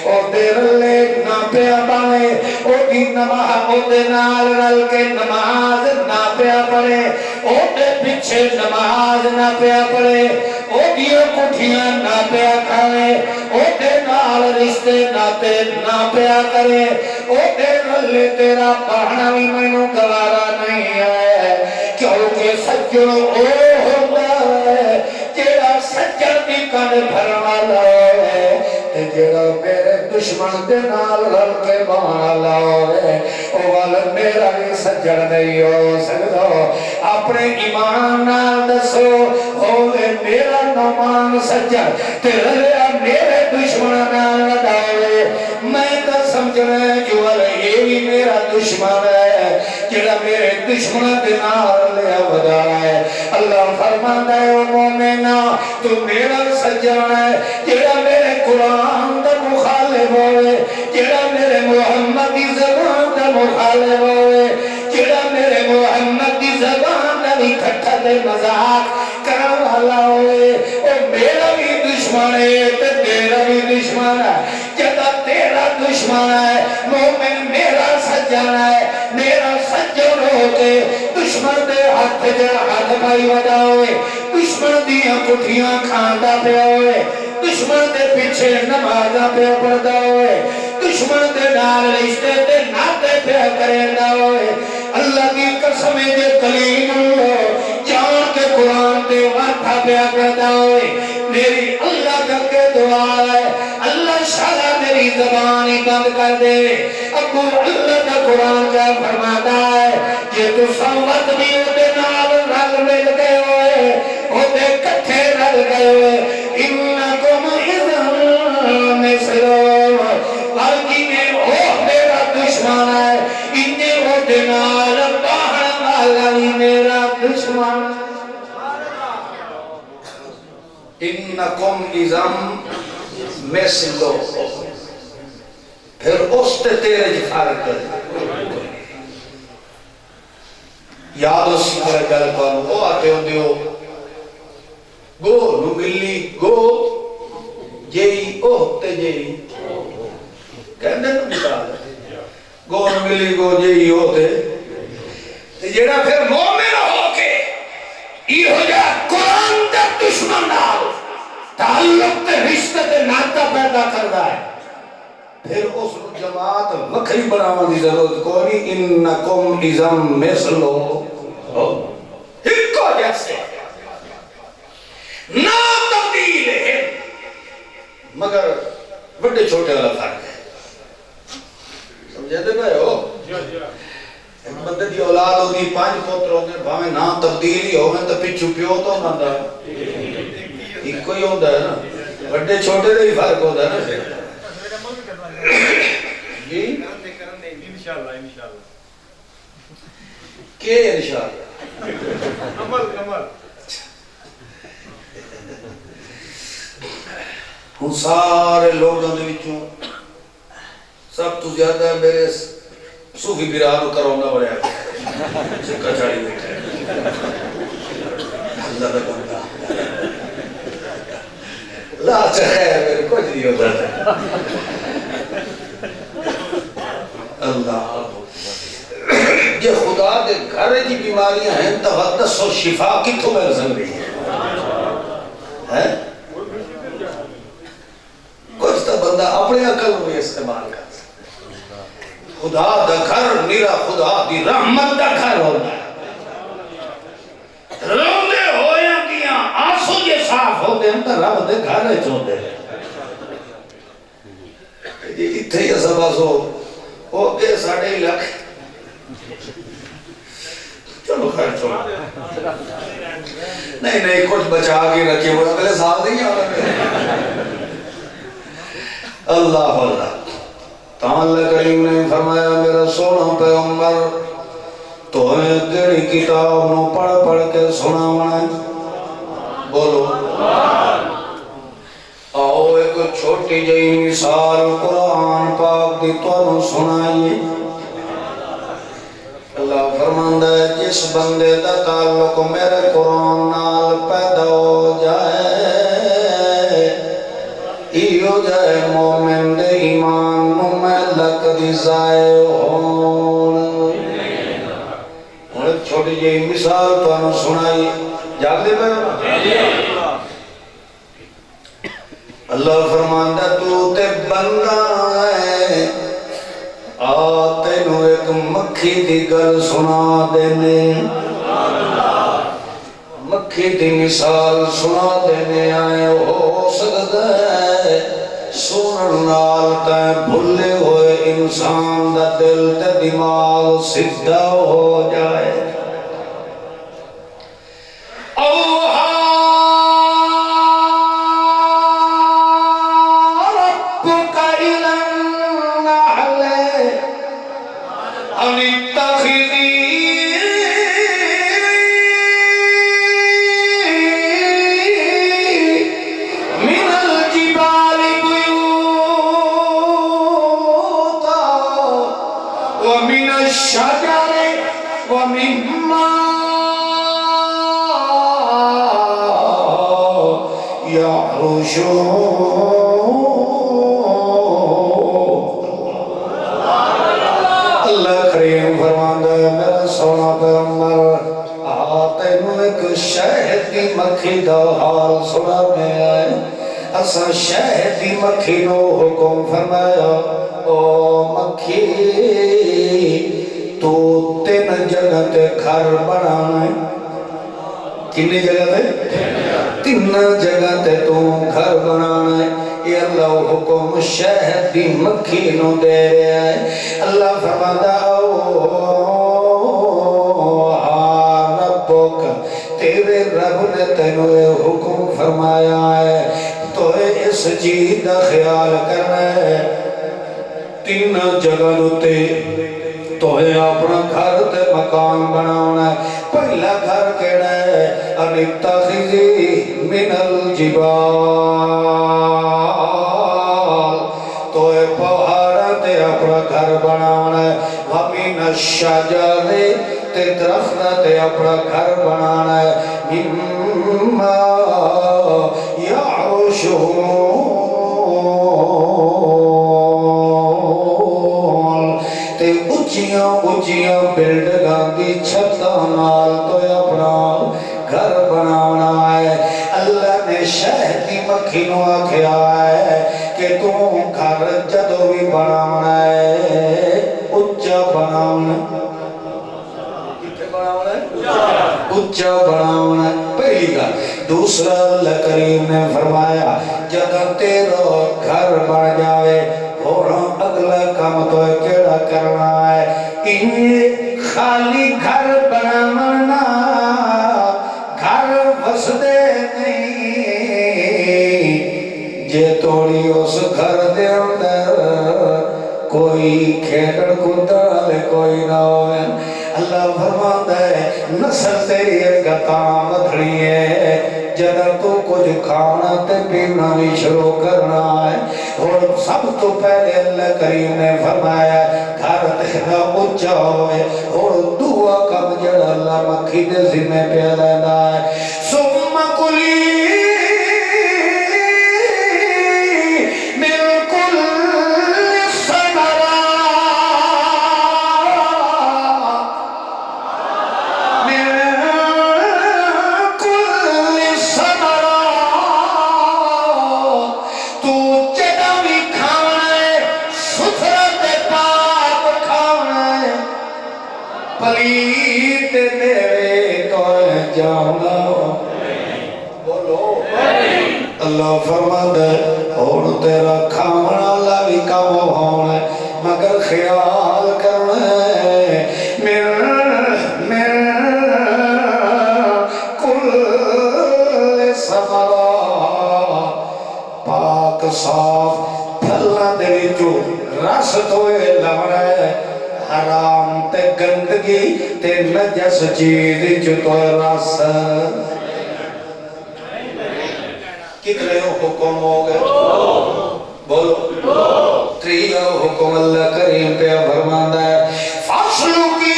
او دیر لے نہ پیا بانے او دی نماز او دے نال رل کے نماز نہ پیا پڑے او دے پیچھے نماز نہ پیا پڑے او دیو کٹھیاں نہ پیا کھانے او دے نال رشتے ناتے نہ پیا کرے او دے رلے تیرا پڑھنا بھی مینوں گوارا نہیں ہے کیونکہ سجن او ہوتا ہے جیڑا سجن دی کن بھروالا ہے جیڑا میرے دشمن دے نال رل کے بالا ہے او والا میرا بھی سجن نہیں ہو سکتا اپنے ایمان نال دسو ہوئے میرا نمان سجن تیرے میرے دشمن نال لڑائے میں تو سمجھنا جو یہ بھی میرا دشمن ہے جڑا میرے دشمن دے نال لیا ودا ہے اللہ فرماتا ہے او مومنا تو میرا سجن ہے جڑا میرے قرآن دا مخالف ہوئے جڑا میرے محمد دی زبان دا مخالف ہوئے جڑا میرے محمد دی زبان دا بھی کھٹا دے مذاق کرن والا ہوئے او میرا بھی دشمن ہے تے تیرا بھی دشمن ہے جدا تیرا دشمن ہے مومن میرا سجن ہے میرا سجن ہو کے دشمن دے ہاتھ جا ہاتھ پائی ودا ہوئے دشمن دیاں کٹھیاں کھاندا پیا ہوئے دشمن دے پیچھے نمازاں پیا پڑھدا ہوئے دشمن دے نال رشتے تے ناتے پیا کریندا ہوئے اللہ کی قسم دے کلیم اللہ جان کے قرآن دے وارتھا پیا کردا ہوئے میری اللہ کا کے دعا ہے اللہ شالا میری زبان ہی بند کر دے ابو اللہ کا قرآن کیا فرماتا ہے یہ تو سمت بھی ہوتے نال رل مل گئے ہوئے ہوتے کٹھے رل گئے ہوئے انکم اذن مثلو اور جنہیں وہ میرا دشمن ہے انہیں ہوتے نال باہر والا ہی میرا دشمن انکم اذن مثلو پھر اس تے تیرے جفار کر یاد اس پر گل کرو او آتے ہوں دیو گو نو ملی گو جیئی اوہتے جیئی کہندے نو مثال گو نو ملی گو جیئی اوہتے جیڑا پھر مومن ہو کے یہ ہو جا قرآن دے دشمن نال تعلق تے رشتے تے ناتا پیدا کردا ہے پھر اس جماعت وکھری بناون دی ضرورت کوئی نہیں انکم اذن مثلو ہکو جیسے نا تبدیل ہے مگر بڑے چھوٹے والا فرق ہے سمجھے دے بھائی ہو ایک بندے دی اولاد ہو دی 5 پوتر ہوندے بھاویں نا تبدیل ہی ہوویں تے پچھو پیو تو ہوندا ایکو ہی ہوندا ہے نا بڑے چھوٹے دے ہی فرق ہوندا ہے نا جی انشاءاللہ کہ انشاءاللہ عمل ہن سارے لوگوں دے وچوں سب تو زیادہ میرے صوفی برادر کرونا بڑھیا سکا چاڑی بیٹھا اللہ کا بندہ لا چاہے میرے کچھ نہیں ہوتا تھا اللہ یہ خدا دے گھر کی بیماریاں ہیں تحدث و شفا کتوں میں سکتی ہیں کچھ تو بندہ اپنے عقل میں استعمال کر خدا دا گھر میرا خدا دی رحمت دا گھر ہونا ہے روندے ہویا کیاں آنسو جے صاف ہو دے ہم تا رب دے گھر ہے چوندے یہ اتھے ہی سبا سو ہو گئے ساڑھے لکھ چلو خیر چھوڑ نہیں کچھ بچا کے رکھے وہ اگلے سال نہیں آنا اللہ اللہ تعالی کریم نے فرمایا میرا سونا پیغمبر تو ہمیں تیری کتاب نو پڑھ پڑھ کے سناونا ہے بولو آؤ ایک چھوٹی جئی مثال قرآن پاک دی تو سنائیے اللہ فرماندہ ہے جس بندے دا تعلق میرے قرآن نال پیدا ہو جائے ایو جائے مومن دے ایمان نو میں لک دی زائے ہون اور ایک چھوٹی جی مثال تو انہوں سنائی جاگ دے پہ اللہ فرماندہ تو تے بندہ ہے آتے نو ایک مکھی دی گل سنا دینے مکھی دی مثال سنا دینے آئے ہو سکتا ہے سنن نال تے بھلے ہوئے انسان دا دل تے دماغ سدھا ہو جائے اللہ کریم فرماندہ ہے میرا سونا پیغمبر آتے نو ایک شہد دی مکھی دا حال سنا میں آئے اسا شہد دی مکھی نو حکم فرمایا او مکھی تو تین جگہ تے گھر بنانا ہے کتنی جگہ تے تین جگہ تے تو گھر بنانا ہے یہ اللہ حکم شہد دی مکھی نو دے رہا ہے اللہ فرماتا ربک تیرے رب نے تینوے حکم فرمایا ہے تو اس چیز دا خیال کرنا ہے تین جگہ دوتے تو اپنا گھر تے مکان بناونا ہے پہلا گھر کہنا ہے انتخذی من الجبال تو پہاڑا تے اپنا گھر بناونا ہے ومن الشجر تے درخت تے اپنا گھر بنانا ہے مما یعرشون تے اچیاں بلڈگاں دی چھتاں نال تو اپنا گھر بنانا ہے اللہ نے شہد دی مکھی نو آکھیا ہے کہ تو گھر جدو بھی بنانا ہے اچا بنانا اچا بنانا پہلی گل دوسرا اللہ کریم نے فرمایا جب تیرا گھر بن جاوے اور اگلا کام تو کیڑا کرنا ہے انہیں خالی گھر بنانا گھر بسدے نہیں جے توڑی اس گھر دے اندر کوئی کھیڑ کودر لے کوئی نہ ہوئے اللہ فرماتا ہے نسل تیری ایک گتاں بدھڑی ہے جدر تو کچھ کھانا تے پینا بھی شروع کرنا ہے اور سب تو پہلے اللہ کریم نے فرمایا گھر تیرا اچھا ہوئے اور دعا کم جڑا اللہ مکھی دے ذمہ پہ لینا ہے ثم کلی پلیت نیڑے تو جانا بولو اللہ فرماتا ہے اور تیرا کھانا لاوی کام ہونا ہے مگر خیال کرنا ہے کل ثمرہ پاک صاف پھلنا دے جو رس توئے لانا ہے حرام تے گندگی تے نجس چیز جو تو رس کتنے حکم ہو گئے بولو تریہ حکم اللہ کریم پہ فرماتا ہے فاصلوں کی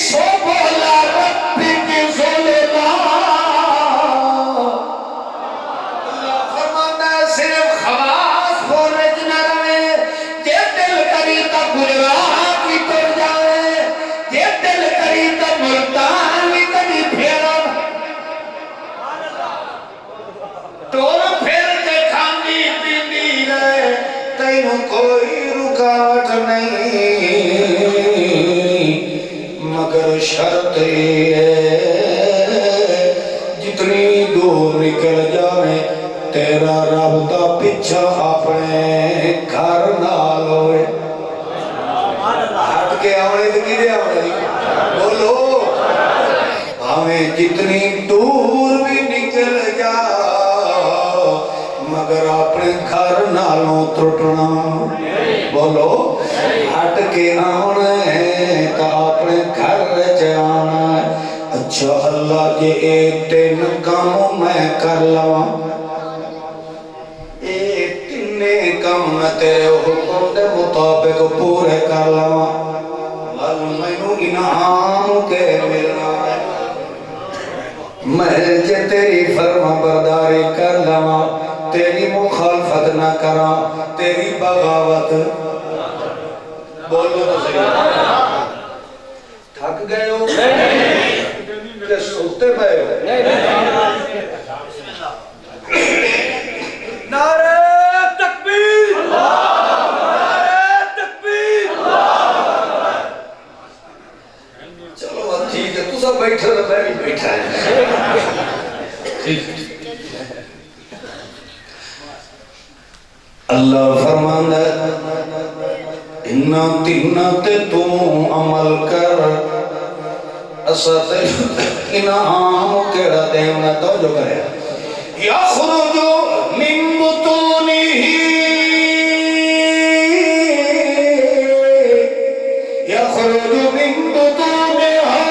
سو بولا ربی کی ظلمہ اللہ فرماتا ہے صرف خواص فورج نہ رہے جے دل کری تا گلاب کی تر جائے جے دل کری تا ملتان بھی کبھی پھیرا ٹول پھیر کے کھاندی پیندی رہے تینوں کوئی رکاوٹ نہیں مگر شرط ہے جتنی دور نکل جائے تیرا رب دا پچھا اپنے گھر نال ہوئے ہٹ کے آونے تو کدے آونے بولو ہمیں جتنی دور بھی نکل جا مگر اپنے گھر نالوں ٹوٹنا بولو ہٹ کے آنا ہے تو اپنے گھر جانا ہے اچھا اللہ جے ایک تین کام میں کر لواں ایک تینے کام میں تیرے حکم دے مطابق پورے کر لواں معلوم مینوں انعام کے ملنا ہے میں جے تیری فرما برداری کر لواں تیری مخالفت نہ کراں تیری بغاوت بولو تو صحیح تھک گئے ہو کہ سوتے پئے ہو نعرہ تکبیر نعرہ تکبیر چلو بات ٹھیک ہے تو سب بیٹھے ہو میں بھی بیٹھا ہے اللہ فرمانا انہاں تیناں تے تو عمل کر اسا تے انعام کیڑا دیونا توجہ کرے یخرج من بطونہ یخرج من بطونہا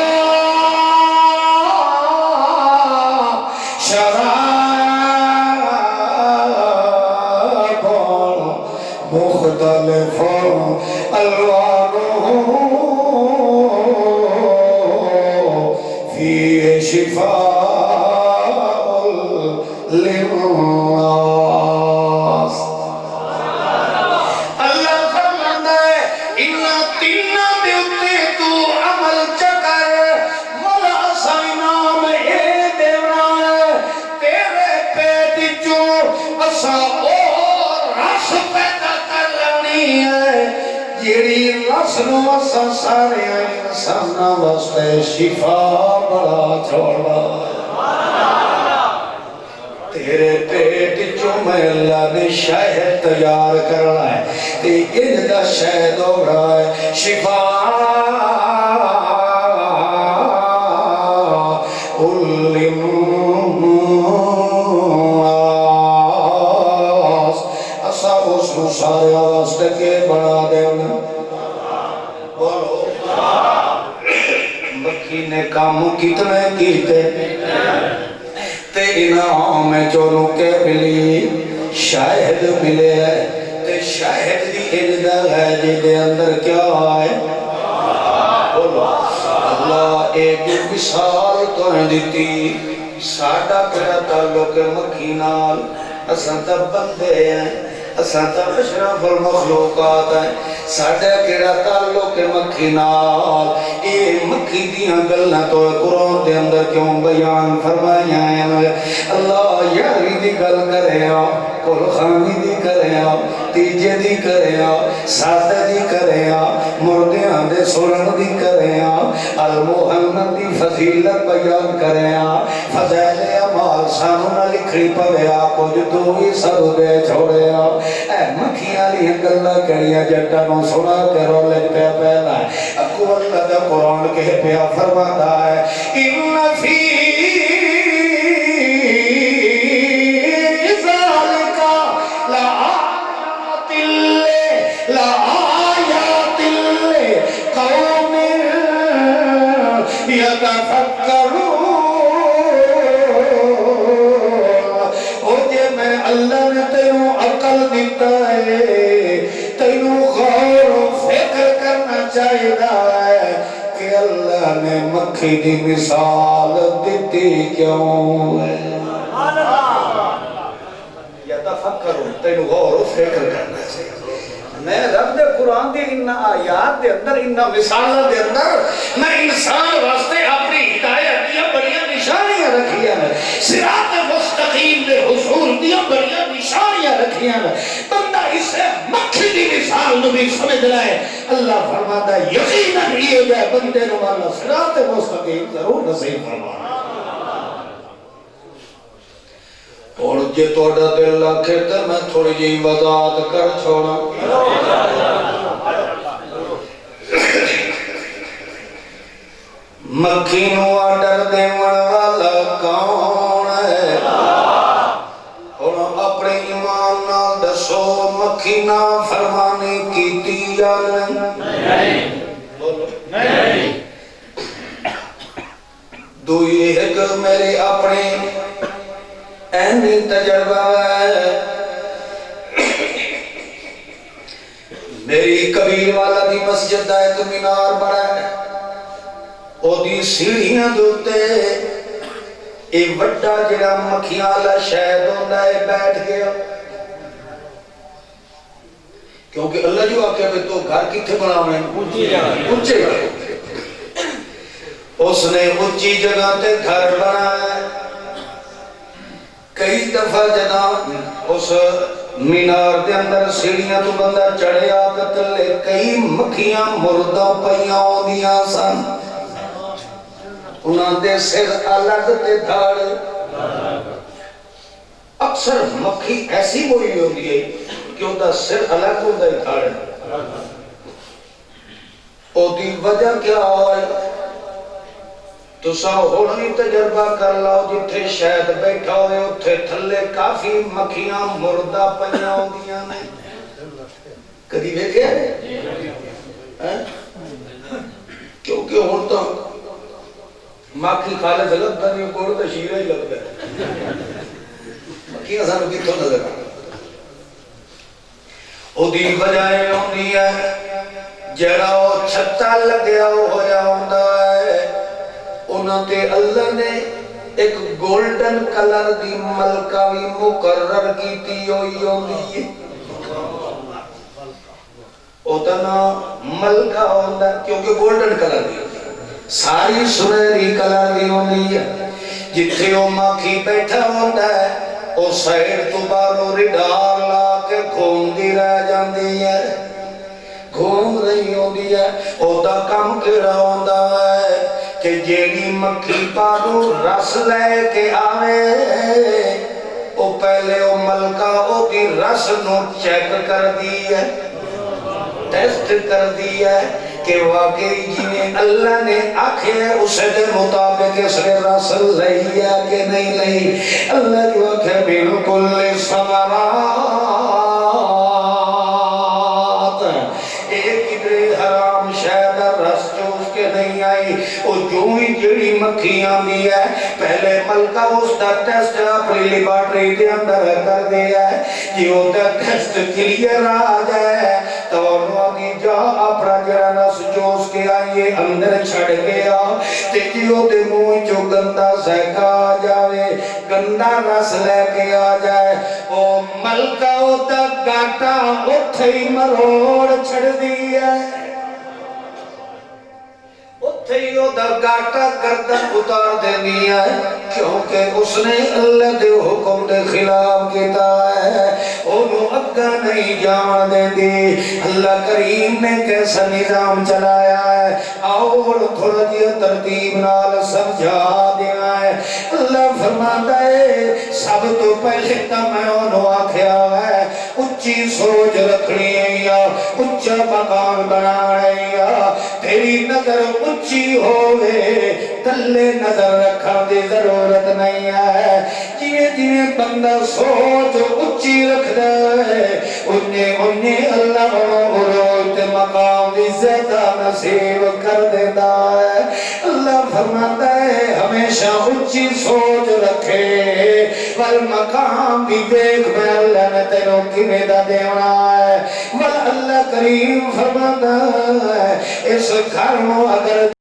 شراب مختلف الوانہ فیہ شفاء للناس اللہ فرماتا ہے انہاں تیناں دے اُتے تو عمل چکر مولا اسا انعام اے دینا ہے تیرے پیٹ جو اسا او رس پیدا کر لانی ہے جیڑی رس نو اسا سارے انساناں واسطے شفا بڑا چھوڑا تیرے پیٹ جو میں اللہ نے شہد تیار کرنا ہے تے ان دا شہد ہو رہا ہے شفا للناس اسا اس نو سارے واسطے کے بنا دینا بولو مکھی نے کام کتنے کیتے تے انعام چونوں کے ملی شاہد ملے ہے تے شاہد دی اجدل ہے جی دے اندر کیا آئے بولو اللہ ایک مثال تو ہیں دیتی ساڑھا پڑا تعلق مکھی نال اساں تا بندے ہیں اساں تا اشرف المخلوقات ہیں ساڈا کیڑا تعلق ہے مکھی نال؟ اے مکھی دیاں گلاں تو قرآن دے اندر کیوں بیان فرمایا ہے؟ اللہ یاری دی گل کریا، کل خانی دی کریا، تیجے دی کریا، ساتھ دی کریا، مردیاں دے سنن دی کریا، المحمد دی فضیلت بیان کریا، فضائل اعمال سامنے لکھنی پویا، کچھ تو ہی سب دے چھوڑیا۔ اے مکھیاں لی گلاں کڑیا جٹا نو سنا کے رولے پہ پہلا ہے۔ اکو اللہ دا قرآن کے پیا فرماتا ہے ان فی اللہ نے تینوں عقل دیتا ہے، تینوں غور و فکر کرنا چاہیے کہ اللہ نے مکھی دی مثال دیتی کیوں ہے؟ یا تفکروں، تینوں غور و فکر کرنا چاہیے۔ میں رب دے قرآن دے انہا آیات دے اندر، انہا مثالہ دے اندر میں انسان واسطے اپنی ہدایت دیا بڑیاں نشانیاں رکھیاں ہیں، صراط مستقیم دے حصول دیا بڑیاں نشانیاں رکھیاں ہیں۔ بندہ اسے مکھی دی مثال نبی سمجھ لائے، اللہ فرماتا ہے یقیناً یہ جائے بندے نوالا صراط مستقیم ضرور نصیب فرمانا۔ اور جے توڑا دل آکھے تو میں تھوڑی جی وضاحت کر چھوڑا۔ مکھی نو آڈر دیون والا کون ہے؟ اور اپنے ایمان نہ دسو مکھی نہ فرمانی کیتی یا نہیں؟ بولو نہیں۔ دوئی ایک میرے اپنے اینی تجربہ ہے، میری قبیل والا دی مسجد دا ایک مینار بڑا ہے، او دی سیڑھیاں دوتے اے وڈا جڑا مکھیاں والا شہد ہوندا ہے بیٹھ گیا، کیونکہ اللہ جو آکھے بھی تو گھر کتھے بناویں؟ اونچی جگہ۔ اس نے اونچی جگہ تے گھر بنایا۔ کئی دفعہ جناب اس مینار دے اندر سیڑھیاں تو بندہ چڑھے آگت لے، کئی مکھیاں مردہ پئیاں ہوندیاں سن، انہاں دے سر الگ تے دھاڑ۔ اکثر مکھی ایسی ہوئی ہوندی ہے کہ ان دا سر الگ ہوندہ ہے دھاڑ۔ او دی وجہ کیا ہوئی؟ تو سا ہونی تجربہ کر لاؤ، جتھے شاید بیٹھا ہوئے اتھے تھلے کافی مکھیاں مردہ پئیاں ہوندیاں نہیں۔ کدی دیکھے ہیں؟ کیونکہ ہون تو مکھی خالص لگتا نہیں، کوڑ تو شیرہ ہی لگتا ہے۔ مکھیاں سانو کتھوں نظر آ او دی وجہ ہوندی ہے جڑا او چھتا لگیا ہویا ہوندا ہے، انہاں تے اللہ نے ایک گولڈن کلر دی ملکہ بھی مقرر کیتی ہوئی ہوندی ہے۔ اتنا ملکہ ہوندہ کیونکہ گولڈن کلر دی ساری سنہری کلر دی ہوندی ہے۔ جتھے او مکھی بیٹھا ہوندہ ہے او سائر تو بارو ریڈار لا کے گھوم دی رہ جاندی ہے، گھوم رہی ہوندی ہے۔ او دا کم کیڑا ہوندہ ہے کہ جیڑی مکھی پانو رس لے کے آوے، او پہلے او ملکہ او دی رس نو چیک کر دی ہے، ٹیسٹ کر دی ہے کہ واقعی جنہیں اللہ نے آکھے اسے دے مطابق اس نے رس لئی ہے کہ نہیں لئی۔ اللہ جو آکھے بالکل ثمرات، ایک ادھر حرام شہد رس چوس کے نہیں آئی، او جو ہی جڑی مکھی آندی ہے پہلے ملکہ اس اس دا ٹیسٹ اپنی لیبارٹری دے اندر کر دیا ہے جی وہ دا ٹیسٹ کلیئر آ جائے تو انہوں آگی جا اپنا جرا نس جوش کے آئیے اندر چھڑ گیا تے جی وہ دے موئی جو گندہ سہکا آ جائے گندہ نس لے کے آ جائے او ملکہ او دا گاٹا اتھے ہی مروڑ چھڑ دیا ہے اتھے ہی او دا گاٹا گردن اتار دینی ہے کیونکہ اس نے اللہ دے حکم دے خلاف کیتا ہے انہوں اگا نہیں جان دیں دی اللہ کریم نے کیسا نظام چلایا ہے اور تھوڑا دیا ترتیب نال سمجھا دیا ہے اللہ فرماتا ہے سب تو پہلے تا میں انہوں آکھیا ہے اچھی سوچ رکھنی ہے یا اچھا مقام بنا رہی ہے تیری نظر اچھی ہوئے تلے نظر رکھا دی ضرورت نہیں ہے جنہیں بندہ سوچ اچھی رکھ دے انہیں اللہ عروج مقام عزت نصیب کر دیتا ہے اللہ فرماتا ہے ہمیشہ اچھی سوچ رکھے والمقام بھی دیکھ میں اللہ نے تینوں کی میدہ دینا ہے واللہ کریم فرماتا ہے اس گھر میں اگر